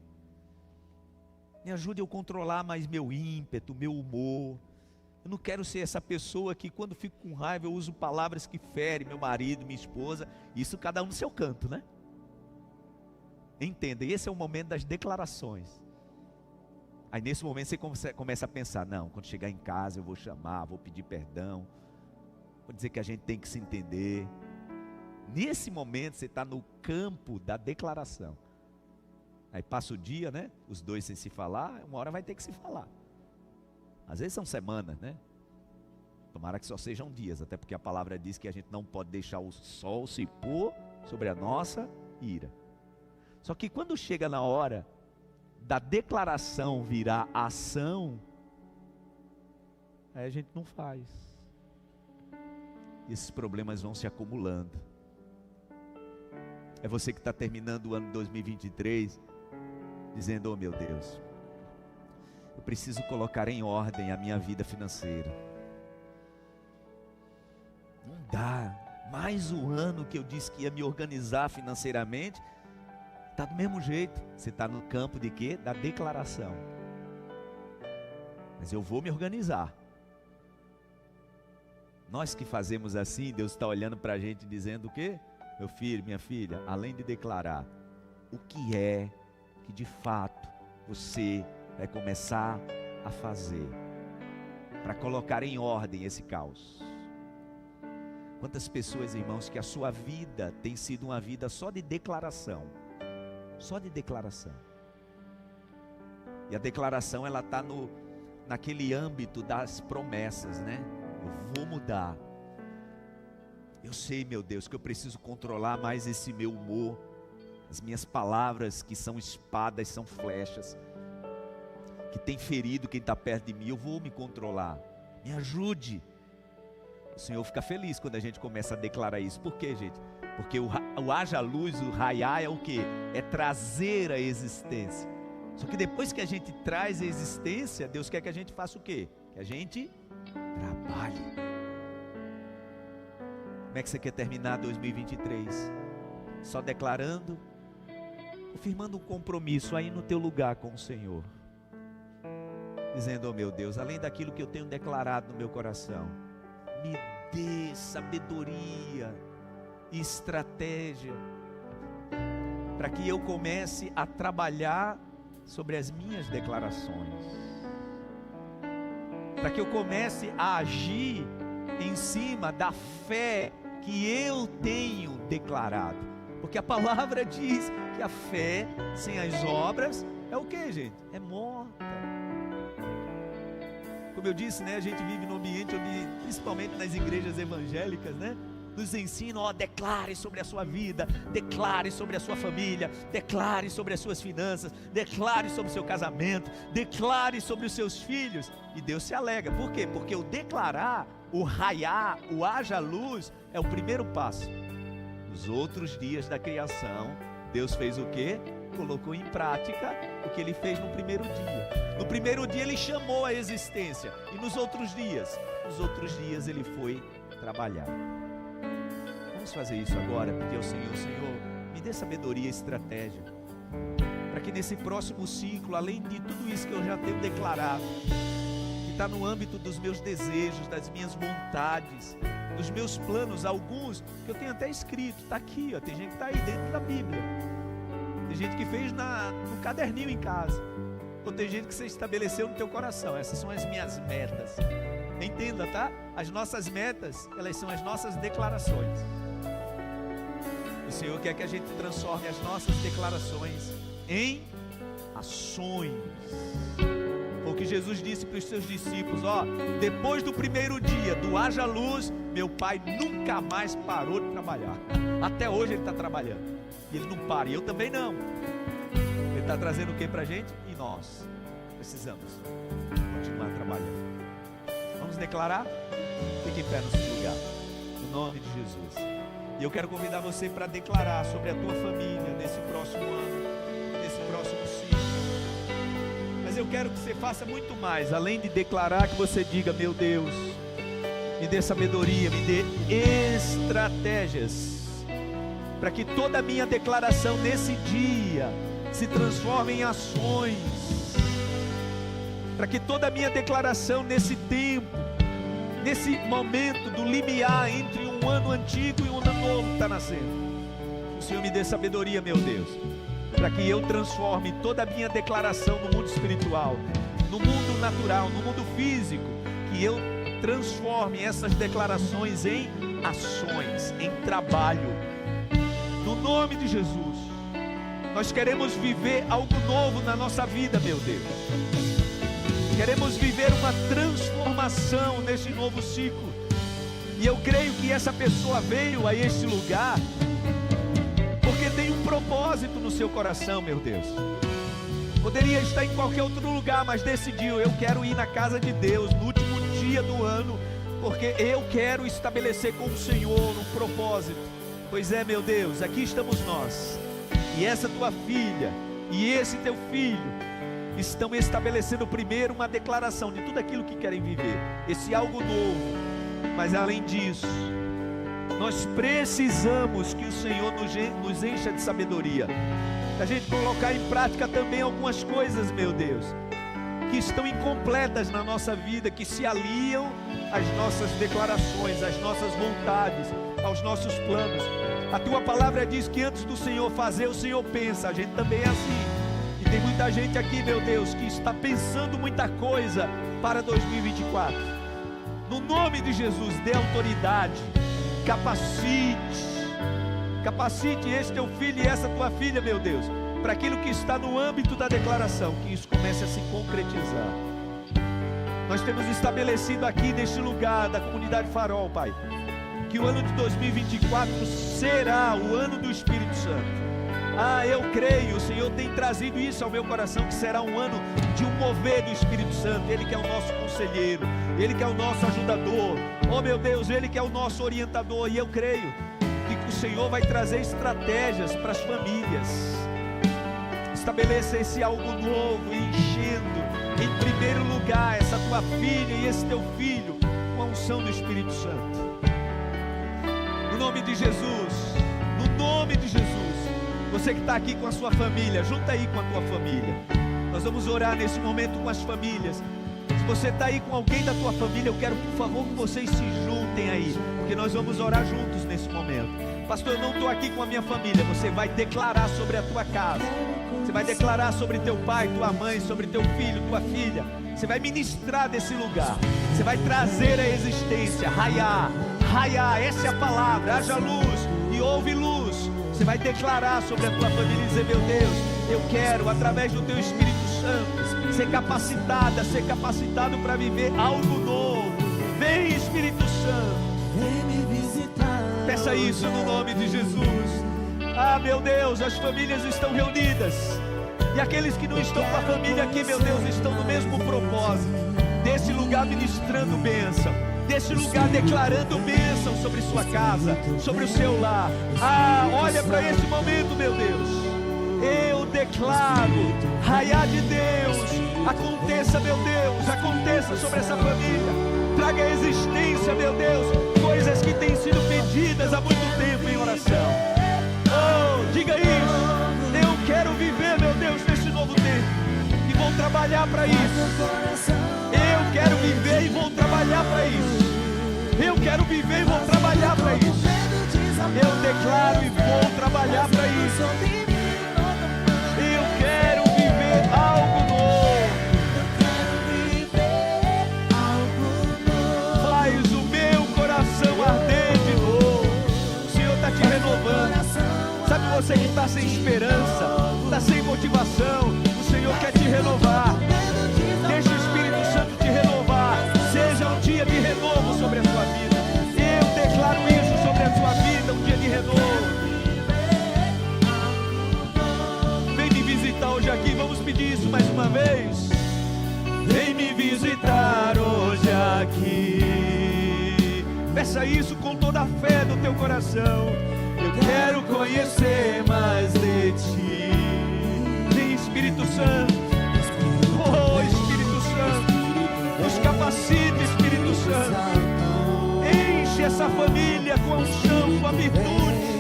Me ajude a eu controlar mais meu ímpeto, meu humor. Eu não quero ser essa pessoa que quando fico com raiva eu uso palavras que ferem meu marido, minha esposa. Isso cada um no seu canto, né? Entenda, esse é o momento das declarações. Aí nesse momento você começa a pensar, não, quando chegar em casa eu vou chamar, vou pedir perdão. Vou dizer que a gente tem que se entender. Nesse momento você está no campo da declaração. Aí passa o dia, né? Os dois sem se falar, uma hora vai ter que se falar. Às vezes são semanas, né? Tomara que só sejam dias, até porque a palavra diz que a gente não pode deixar o sol se pôr sobre a nossa ira. Só que quando chega na hora da declaração virar ação, aí a gente não faz. E esses problemas vão se acumulando. É você que está terminando o ano 2023, dizendo, oh meu Deus, eu preciso colocar em ordem a minha vida financeira. Não dá, mais um ano que eu disse que ia me organizar financeiramente, está do mesmo jeito. Você está no campo de quê? Da declaração. Mas eu vou me organizar. Nós que fazemos assim, Deus está olhando para a gente dizendo o quê? Meu filho, minha filha, além de declarar, o que é que de fato você vai começar a fazer para colocar em ordem esse caos? Quantas pessoas, irmãos, que a sua vida tem sido uma vida só de declaração, só de declaração. E a declaração ela está naquele âmbito das promessas, né? Eu vou mudar. Eu sei, meu Deus, que eu preciso controlar mais esse meu humor. As minhas palavras que são espadas, são flechas, que tem ferido quem está perto de mim. Eu vou me controlar. Me ajude. O Senhor fica feliz quando a gente começa a declarar isso. Por quê, gente? Porque o haja luz, o raiar é o quê? É trazer a existência. Só que depois que a gente traz a existência, Deus quer que a gente faça o quê? Que a gente trabalhe. Como é que você quer terminar 2023? Só declarando? Ou firmando um compromisso aí no teu lugar com o Senhor? Dizendo, oh meu Deus, além daquilo que eu tenho declarado no meu coração, me dê sabedoria e estratégia para que eu comece a trabalhar sobre as minhas declarações, para que eu comece a agir em cima da fé que eu tenho declarado, porque a palavra diz que a fé sem as obras é o que, gente? É morta. Como eu disse, né, a gente vive num ambiente onde, principalmente nas igrejas evangélicas, né, nos ensinam, ó, declare sobre a sua vida, declare sobre a sua família, declare sobre as suas finanças, declare sobre o seu casamento, declare sobre os seus filhos, e Deus se alegra. Por quê? Porque o declarar, o raiar, o haja luz, é o primeiro passo. Nos outros dias da criação, Deus fez o quê? Colocou em prática o que Ele fez no primeiro dia. No primeiro dia Ele chamou a existência, e nos outros dias Ele foi trabalhar. Vamos fazer isso agora, pedir ao Senhor, Senhor, me dê sabedoria e estratégia, para que nesse próximo ciclo, além de tudo isso que eu já tenho declarado, que está no âmbito dos meus desejos, das minhas vontades, dos meus planos, alguns que eu tenho até escrito, está aqui, ó, tem gente que está aí dentro da Bíblia, tem gente que fez no caderninho em casa, ou tem gente que você estabeleceu no teu coração. Essas são as minhas metas. Entenda, tá? As nossas metas, elas são as nossas declarações. O Senhor quer que a gente transforme as nossas declarações em ações. Porque Jesus disse para os seus discípulos: ó, depois do primeiro dia do haja luz, meu pai nunca mais parou de trabalhar. Até hoje ele está trabalhando. E ele não para, e eu também não. Ele está trazendo o que para a gente? E nós precisamos continuar trabalhando. Vamos declarar? Fique em pé no seu lugar, no nome de Jesus. E eu quero convidar você para declarar sobre a tua família nesse próximo ano, nesse próximo ciclo. Mas eu quero que você faça muito mais, além de declarar, que você diga: meu Deus, me dê sabedoria, me dê estratégias, para que toda a minha declaração nesse dia se transforme em ações, para que toda a minha declaração nesse tempo, nesse momento do limiar entre um ano antigo e um ano novo que está nascendo, o Senhor me dê sabedoria, meu Deus, para que eu transforme toda a minha declaração no mundo espiritual, no mundo natural, no mundo físico, que eu transforme essas declarações em ações, em trabalho, no nome de Jesus. Nós queremos viver algo novo na nossa vida, meu Deus. Queremos viver uma transformação nesse novo ciclo. E eu creio que essa pessoa veio a este lugar porque tem um propósito no seu coração, meu Deus. Poderia estar em qualquer outro lugar, mas decidiu: eu quero ir na casa de Deus no último dia do ano, porque eu quero estabelecer com o Senhor um propósito. Pois é, meu Deus, aqui estamos nós, e essa tua filha e esse teu filho estão estabelecendo primeiro uma declaração de tudo aquilo que querem viver, esse algo novo. Mas além disso, nós precisamos que o Senhor nos encha de sabedoria, a gente colocar em prática também algumas coisas, meu Deus, que estão incompletas na nossa vida, que se aliam às nossas declarações, às nossas vontades, aos nossos planos. A tua palavra diz que antes do Senhor fazer, o Senhor pensa. A gente também é assim. E tem muita gente aqui, meu Deus, que está pensando muita coisa para 2024. No nome de Jesus, dê autoridade, capacite esse teu filho e essa tua filha, meu Deus, para aquilo que está no âmbito da declaração, que isso comece a se concretizar. Nós temos estabelecido aqui neste lugar da comunidade Farol, Pai, que o ano de 2024 será o ano do Espírito Santo. Eu creio, o Senhor tem trazido isso ao meu coração, que será um ano de um mover do Espírito Santo. Ele que é o nosso conselheiro, Ele que é o nosso ajudador, oh meu Deus, Ele que é o nosso orientador. E eu creio que o Senhor vai trazer estratégias para as famílias. Estabeleça esse algo novo, enchendo em primeiro lugar essa tua filha e esse teu filho com a unção do Espírito Santo. No nome de Jesus, no nome de Jesus. Você que está aqui com a sua família, junta aí com a tua família. Nós vamos orar nesse momento com as famílias. Se você está aí com alguém da tua família, eu quero, por favor, que vocês se juntem aí, porque nós vamos orar juntos nesse momento. Pastor, eu não estou aqui com a minha família. Você vai declarar sobre a tua casa, você vai declarar sobre teu pai, tua mãe, sobre teu filho, tua filha. Você vai ministrar desse lugar, você vai trazer a existência. Raiá, essa é a palavra. Haja luz e houve luz. Você vai declarar sobre a tua família e dizer: meu Deus, eu quero, através do teu Espírito Santo, ser capacitado para viver algo novo. Vem, Espírito Santo, vem me visitar. Peça isso no nome de Jesus. Meu Deus, as famílias estão reunidas, e aqueles que não estão com a família aqui, meu Deus, estão no mesmo propósito, desse lugar ministrando bênção, desse lugar declarando bênção sobre sua casa, sobre o seu lar. Olha para esse momento, meu Deus. Eu declaro, raiar de Deus, aconteça, meu Deus, aconteça sobre essa família. Traga a existência, meu Deus, coisas que têm sido pedidas há muito tempo em oração. Diga isso. Eu quero viver, meu Deus, nesse novo tempo, e vou trabalhar para isso. Eu quero viver e vou trabalhar para isso. Eu quero viver e vou trabalhar para isso. Eu declaro e vou trabalhar para isso. Eu quero viver algo novo. Faz o meu coração arder de novo. O Senhor está te renovando. Sabe você que está sem esperança, está sem motivação, o Senhor quer te renovar. Deixa dia de renovo sobre a sua vida. Eu declaro isso sobre a sua vida, um dia de renovo. Vem me visitar hoje aqui, vamos pedir isso mais uma vez. Vem me visitar hoje aqui. Peça isso com toda a fé do teu coração. Eu quero conhecer mais de ti. Vem, Espírito Santo. Oh, Espírito Santo, nos capacita, Espírito Santo. Enche essa família com a unção, com a virtude.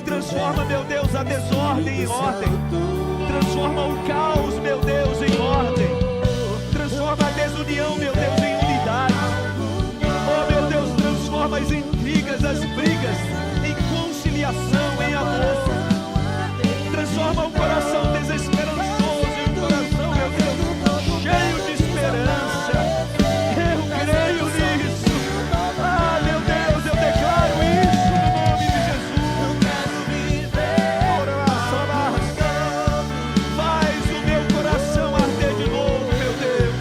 Transforma, meu Deus, a desordem em ordem. Transforma o caos, meu Deus, em ordem. Transforma a desunião, meu Deus, em unidade. Oh, meu Deus, transforma as intrigas, as brigas em conciliação, em amor. Transforma o coração desesperançoso em um coração, meu Deus, cheio de esperança. Eu creio nisso. Ah, meu Deus, eu declaro isso no nome de Jesus. Faz o meu coração arder de novo, meu Deus.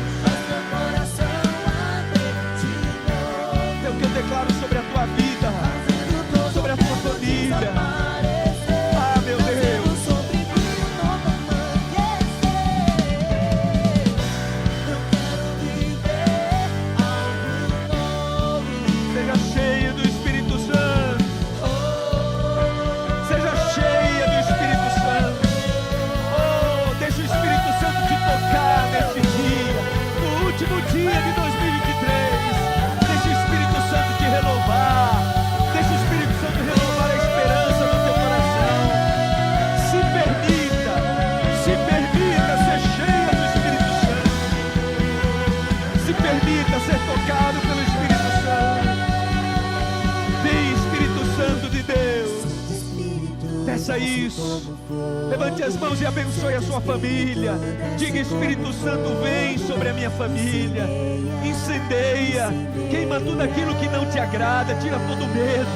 É o que eu declaro sobre a tua vida, sobre a tua família. Ah, meu Deus. Seja cheio do Espírito Santo. Seja cheia do Espírito Santo. Oh, deixa o Espírito Santo te tocar neste dia, no último dia de 2023. Deixa o Espírito Santo te renovar. Deixa o Espírito Santo renovar a esperança do teu coração. Se permita ser cheia do Espírito Santo. Se permita ser tocado pelo Espírito Santo. Vem, Espírito Santo de Deus. Peça isso. Levante as mãos e abençoe a sua família. Diga: Espírito Santo, vem sobre a minha família. Incendeia, queima tudo aquilo que não te agrada. Tira todo medo.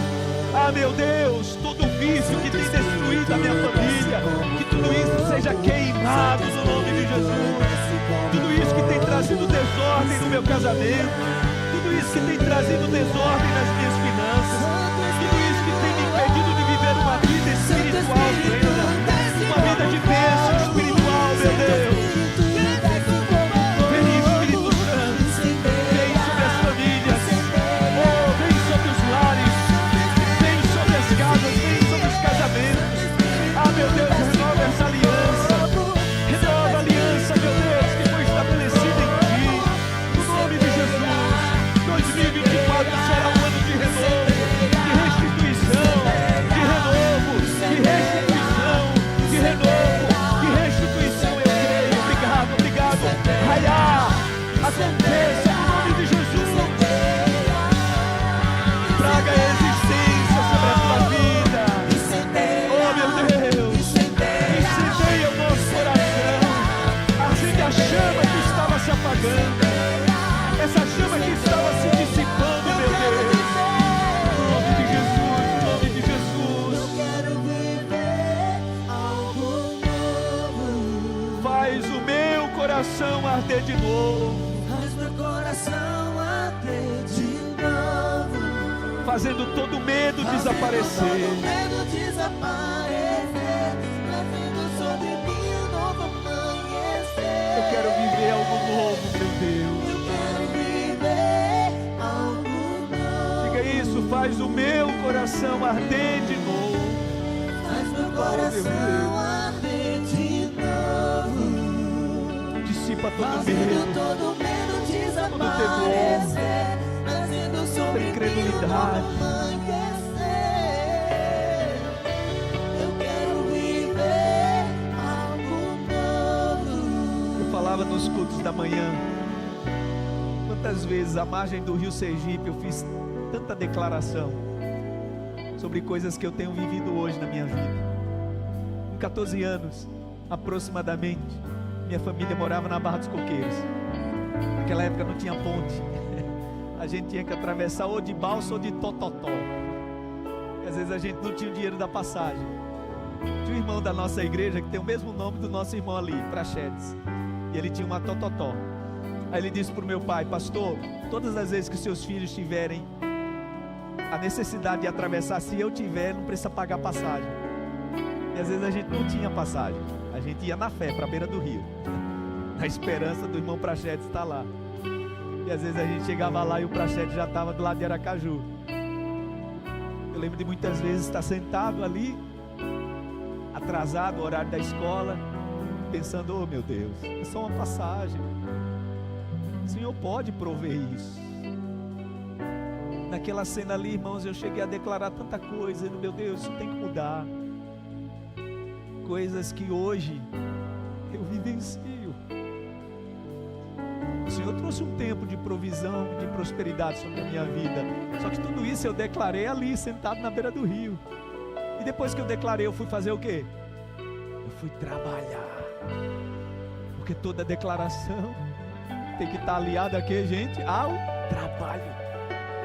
Ah, meu Deus, todo vício que tem destruído a minha família, que tudo isso seja queimado no nome de Jesus. Tudo isso que tem trazido desordem no meu casamento, tudo isso que tem trazido desordem nas minhas finanças, tudo isso que tem me impedido de viver uma vida espiritual plena, uma vida de bênção espiritual, meu Deus. Vem, Espírito Santo, vem sobre as famílias, oh, vem sobre os lares, vem sobre as casas, vem sobre os casamentos. Ah, meu Deus, renova essa aliança, renova a aliança, meu Deus, que foi estabelecida em ti, no nome de Jesus. 2024 será um ano de renovo, de restituição, de renovo, de restituição, de renovo, de restituição. Eu creio. Obrigado, obrigado. Raiá, aconteça no nome de Jesus. Traga a existência sobre a tua vida. Oh, meu Deus, incendeia o nosso coração. Acende a chama que estava se apagando, essa chama que estava se dissipando, meu Deus. No nome de Jesus, no nome de Jesus. Eu quero viver algo novo. Faz o meu coração arder de novo, Faz meu coração arder de novo. fazendo todo medo desaparecer. Todo medo desaparecer. Trazendo sobre mim um novo amanhecer. Eu quero viver algo novo, meu Deus. Eu quero viver algo novo. Diga isso, faz o meu coração arder de novo. Faz meu coração arder de novo. Dissipa todo Fazendo medo, todo medo temor, desaparecer. Trazendo sobre mim um incredulidade. novo amanhecer. Eu quero viver algo novo. Eu falava nos cultos da manhã, quantas vezes à margem do Rio Sergipe eu fiz tanta declaração sobre coisas que eu tenho vivido hoje na minha vida. Com 14 anos, aproximadamente, minha família morava na Barra dos Coqueiros. Naquela época não tinha ponte. A gente tinha que atravessar ou de balsa ou de tototó. E às vezes a gente não tinha o dinheiro da passagem. Tinha um irmão da nossa igreja que tem o mesmo nome do nosso irmão ali, Prachedes. E ele tinha uma tototó. Aí ele disse para o meu pai: pastor, todas as vezes que seus filhos tiverem a necessidade de atravessar, se eu tiver, não precisa pagar passagem. E às vezes a gente não tinha passagem, a gente ia na fé para a beira do rio, na esperança do irmão Prachetes estar lá. E às vezes a gente chegava lá e o Prachetes já estava do lado de Aracaju. Eu lembro de muitas vezes estar sentado ali, atrasado o horário da escola, pensando: oh meu Deus, é só uma passagem, o Senhor pode prover isso. Naquela cena ali, irmãos, eu cheguei a declarar tanta coisa, meu Deus, isso tem que mudar. Coisas que hoje eu vivencio. O Senhor trouxe um tempo de provisão, de prosperidade sobre a minha vida. Só que tudo isso eu declarei ali, sentado na beira do rio. E depois que eu declarei, eu fui fazer o quê? Eu fui trabalhar. Porque toda declaração tem que estar aliada aqui, gente, ao trabalho.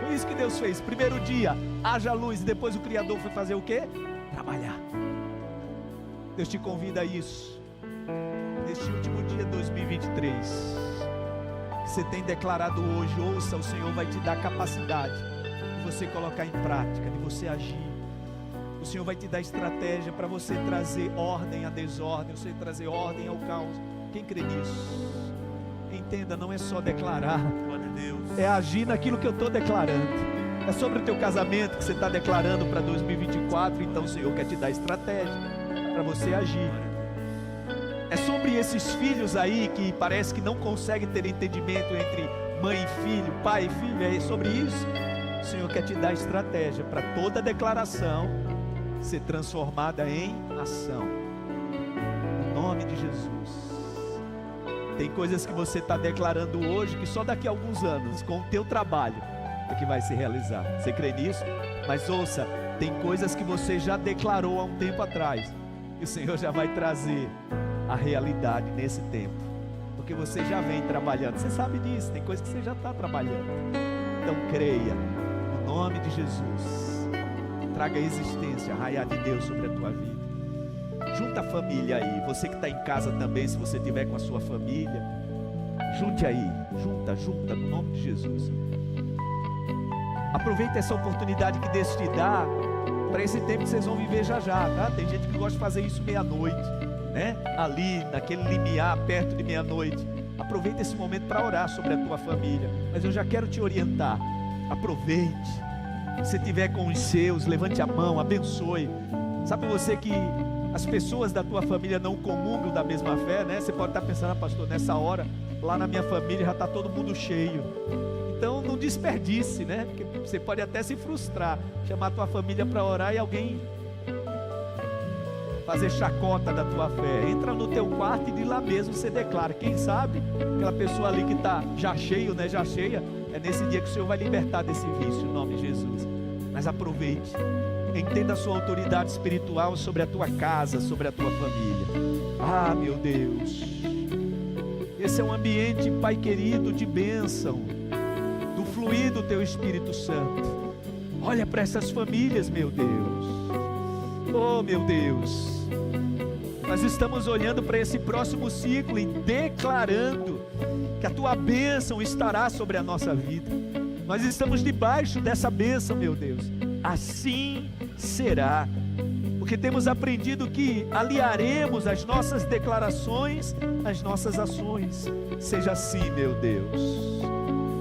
Foi isso que Deus fez. Primeiro dia, haja luz. E depois o Criador foi fazer o quê? Trabalhar. Deus te convida a isso. Neste último dia de 2023. Você tem declarado hoje, ouça, o Senhor vai te dar capacidade de você colocar em prática, de você agir. O Senhor vai te dar estratégia para você trazer ordem à desordem, você trazer ordem ao caos. Quem crê nisso? Entenda, não é só declarar, é agir naquilo que eu estou declarando. É sobre o teu casamento que você está declarando para 2024, então o Senhor quer te dar estratégia para você agir. É sobre esses filhos aí que parece que não conseguem ter entendimento entre mãe e filho, pai e filho. É sobre isso. O Senhor quer te dar estratégia para toda declaração ser transformada em ação. Em nome de Jesus. Tem coisas que você está declarando hoje que só daqui a alguns anos, com o teu trabalho, é que vai se realizar. Você crê nisso? Mas ouça, tem coisas que você já declarou há um tempo atrás e o Senhor já vai trazer a realidade nesse tempo, porque você já vem trabalhando. Você sabe disso, tem coisa que você já está trabalhando. Então creia, no nome de Jesus. Traga a existência, a raia de Deus sobre a tua vida. Junta a família aí, você que está em casa também, se você estiver com a sua família, junte aí, junta, no nome de Jesus. Aproveita essa oportunidade que Deus te dá, para esse tempo que vocês vão viver já, tá? Tem gente que gosta de fazer isso meia-noite, né? Ali, naquele limiar, perto de meia-noite. Aproveita esse momento para orar sobre a tua família. Mas eu já quero te orientar. Aproveite. Se tiver com os seus, levante a mão, abençoe. Sabe você que as pessoas da tua família não comungam da mesma fé, né? Você pode estar pensando: pastor, nessa hora, lá na minha família já está todo mundo cheio. Então não desperdice, né? Porque você pode até se frustrar, chamar a tua família para orar e alguém fazer chacota da tua fé. Entra no teu quarto e de lá mesmo você declara. Quem sabe aquela pessoa ali que está já cheio, né, já cheia, é nesse dia que o Senhor vai libertar desse vício, em nome de Jesus. Mas aproveite, entenda a sua autoridade espiritual sobre a tua casa, sobre a tua família. Ah, meu Deus, esse é um ambiente, Pai querido, de bênção, do fluir do teu Espírito Santo. Olha para essas famílias, meu Deus. Oh, meu Deus, nós estamos olhando para esse próximo ciclo e declarando que a tua bênção estará sobre a nossa vida. Nós estamos debaixo dessa bênção, meu Deus. Assim será, porque temos aprendido que aliaremos as nossas declarações às nossas ações. Seja assim, meu Deus,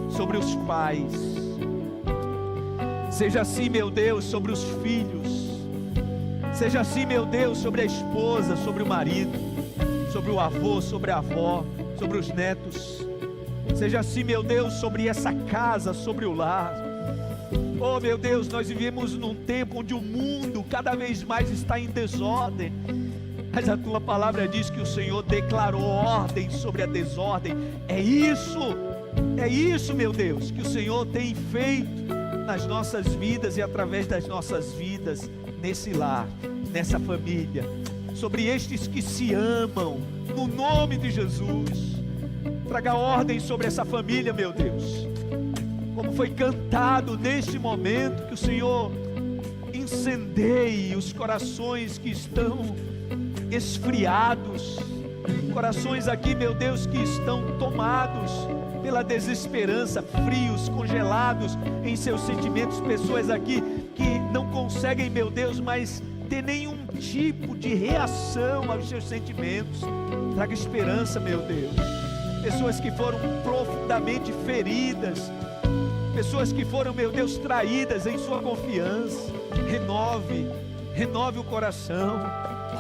sobre os pais. Seja assim, meu Deus, sobre os filhos. Seja assim, meu Deus, sobre a esposa, sobre o marido, sobre o avô, sobre a avó, sobre os netos. Seja assim, meu Deus, sobre essa casa, sobre o lar. Oh, meu Deus, nós vivemos num tempo onde o mundo cada vez mais está em desordem. Mas a tua palavra diz que o Senhor declarou ordem sobre a desordem. É isso, meu Deus, que o Senhor tem feito nas nossas vidas e através das nossas vidas, nesse lar, nessa família, sobre estes que se amam, no nome de Jesus. Traga ordem sobre essa família, meu Deus, como foi cantado neste momento, que o Senhor incendeie os corações que estão esfriados, corações aqui, meu Deus, que estão tomados pela desesperança, frios, congelados em seus sentimentos, pessoas aqui que não conseguem, meu Deus, mais ter nenhum tipo de reação aos seus sentimentos. Traga esperança, meu Deus. Pessoas que foram profundamente feridas, pessoas que foram, meu Deus, traídas em sua confiança. Renove o coração,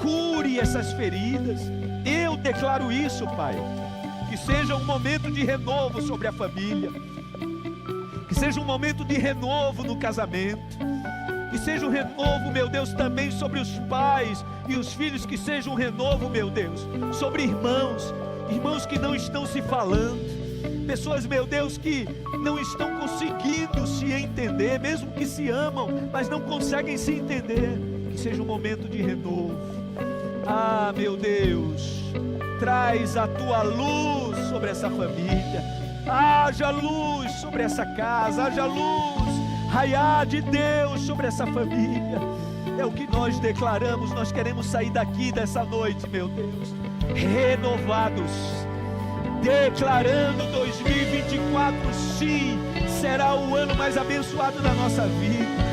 cure essas feridas. Eu declaro isso, Pai, que seja um momento de renovo sobre a família, que seja um momento de renovo no casamento, que seja um renovo, meu Deus, também sobre os pais e os filhos, que seja um renovo, meu Deus, sobre irmãos que não estão se falando, pessoas, meu Deus, que não estão conseguindo se entender, mesmo que se amam, mas não conseguem se entender. Que seja um momento de renovo. Ah, meu Deus, traz a tua luz sobre essa família, haja luz sobre essa casa, haja luz, raiar de Deus sobre essa família. É o que nós declaramos. Nós queremos sair daqui dessa noite, meu Deus, renovados, declarando 2024, sim, será o ano mais abençoado da nossa vida.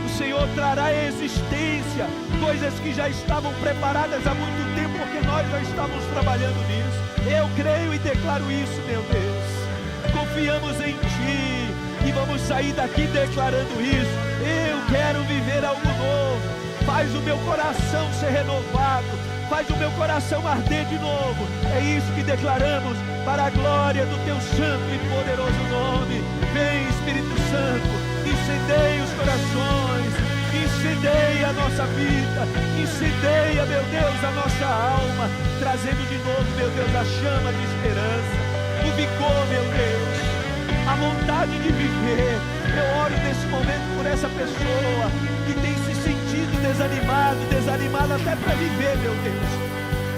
O Senhor trará à existência coisas que já estavam preparadas há muito tempo, porque nós já estávamos trabalhando nisso. Eu creio e declaro isso, meu Deus. Confiamos em Ti e vamos sair daqui declarando isso. Eu quero viver algo novo. Faz o meu coração ser renovado, faz o meu coração arder de novo. É isso que declaramos, para a glória do Teu santo e poderoso nome. Vem, Espírito Santo, incendeia os corações, incendeia a nossa vida, incendeia, meu Deus, a nossa alma, trazendo de novo, meu Deus, a chama de esperança, o vigor, meu Deus, a vontade de viver. Eu oro nesse momento por essa pessoa que tem se sentido desanimada até para viver, meu Deus.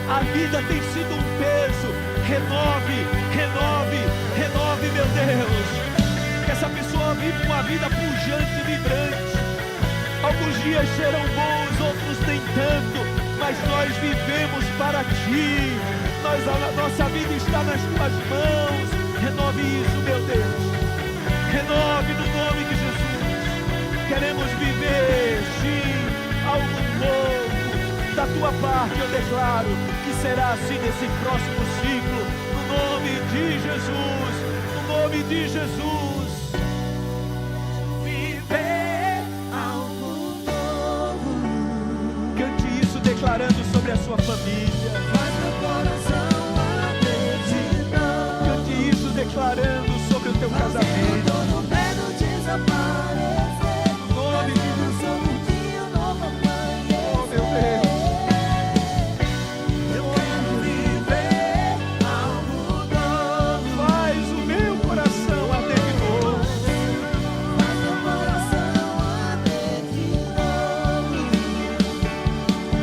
A vida tem sido um peso. Renove, meu Deus. Que essa pessoa vive uma vida pujante e vibrante. Alguns dias serão bons, outros nem tanto, mas nós vivemos para Ti. A nossa vida está nas Tuas mãos. Renove isso, meu Deus. Renove no nome de Jesus. Queremos viver, sim, algo novo. Da Tua parte eu declaro que será assim nesse próximo ciclo. No nome de Jesus. No nome de Jesus. Declarando sobre a sua família. Faz meu coração arder de novo. Cante isso declarando sobre o teu casamento. Todo medo desaparecer. No nome de Jesus. Um dia novo amanhecer. Oh, meu Deus. Eu quero viver algo novo. Faz o meu coração arder de novo. Faz meu coração arder de novo.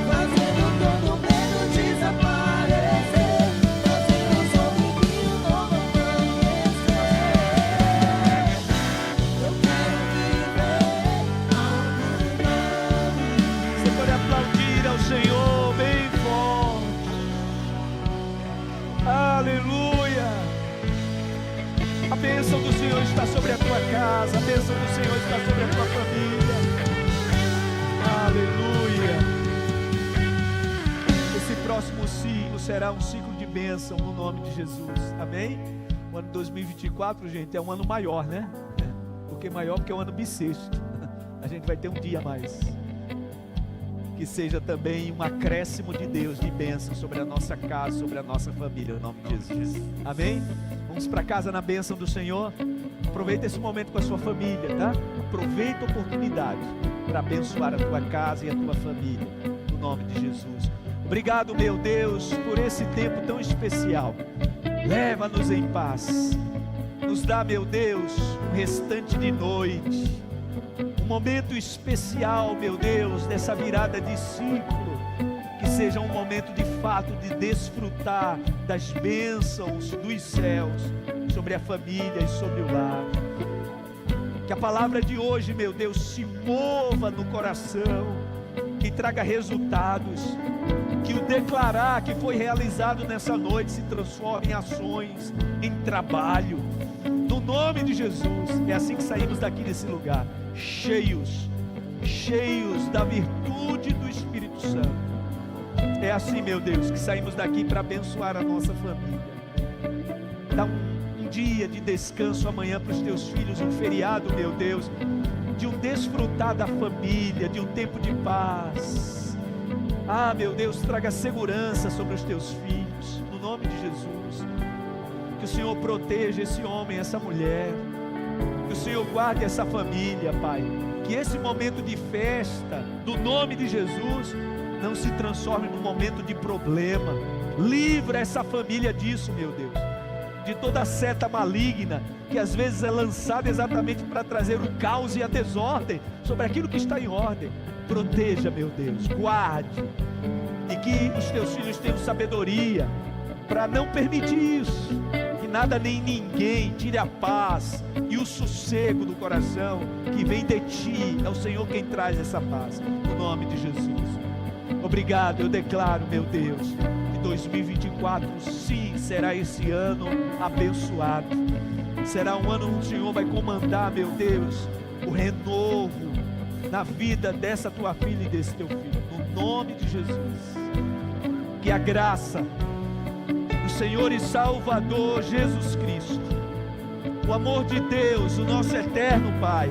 Fazendo todo medo desaparecer, fazendo sobre mim um novo amanhecer. Eu quero viver algo novo. Você pode aplaudir ao Senhor bem forte. Aleluia. A bênção do Senhor está sobre a tua casa. A bênção do Senhor está sobre a tua família. Aleluia. Esse próximo ciclo será um ciclo de bênção no nome de Jesus. Amém? O ano 2024, gente, é um ano maior, né? Por que maior? Porque é um ano bissexto. A gente vai ter um dia a mais. Que seja também um acréscimo de Deus, de bênção sobre a nossa casa, sobre a nossa família, no nome de Jesus. Amém? Vamos para casa na bênção do Senhor. Aproveita esse momento com a sua família, tá? Aproveita a oportunidade para abençoar a tua casa e a tua família, no nome de Jesus. Obrigado, meu Deus, por esse tempo tão especial. Leva-nos em paz. Nos dá, meu Deus, um restante de noite, um momento especial, meu Deus, dessa virada de ciclo. Que seja um momento de fato de desfrutar das bênçãos dos céus sobre a família e sobre o lar. Que a palavra de hoje, meu Deus, se mova no coração, que traga resultados, que o declarar que foi realizado nessa noite se transforme em ações, em trabalho, no nome de Jesus. É assim que saímos daqui desse lugar, cheios da virtude do Espírito Santo. É assim, meu Deus, que saímos daqui para abençoar a nossa família. Dá um dia de descanso amanhã para os teus filhos, um feriado, meu Deus, de um desfrutar da família, de um tempo de paz. Ah, meu Deus, traga segurança sobre os teus filhos, no nome de Jesus. Que o Senhor proteja esse homem, essa mulher. Que o Senhor guarde essa família, Pai. Que esse momento de festa, do nome de Jesus, não se transforme num momento de problema. Livra essa família disso, meu Deus, de toda seta maligna, que às vezes é lançada exatamente para trazer o caos e a desordem sobre aquilo que está em ordem. Proteja, meu Deus, guarde, e que os teus filhos tenham sabedoria para não permitir isso, que nada nem ninguém tire a paz e o sossego do coração que vem de ti. É o Senhor quem traz essa paz, no nome de Jesus. Obrigado, eu declaro, meu Deus, que 2024 sim será esse ano abençoado. Será um ano onde o Senhor vai comandar, meu Deus, o renovo na vida dessa tua filha e desse teu filho, no nome de Jesus. Que a graça do Senhor e Salvador Jesus Cristo, o amor de Deus, o nosso eterno Pai,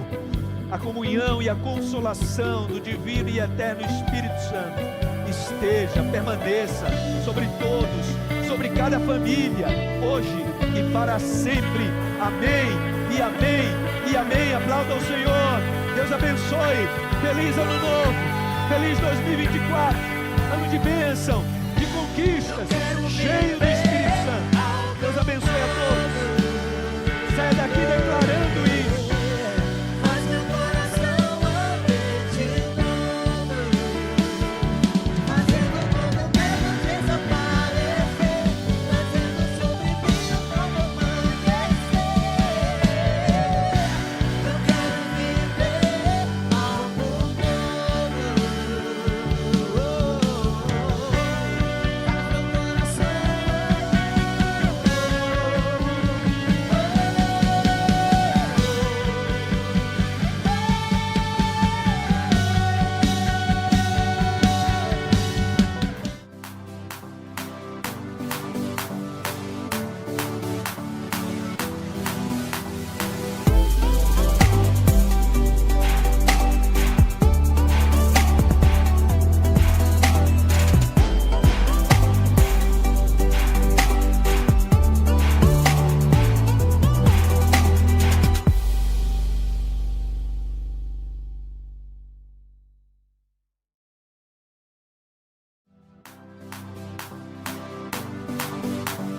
a comunhão e a consolação do divino e eterno Espírito Santo esteja, permaneça sobre todos, sobre cada família, hoje e para sempre. Amém e amém e amém. Aplauda ao Senhor. Deus abençoe. Feliz ano novo, feliz 2024, ano de bênção, de conquistas, cheio de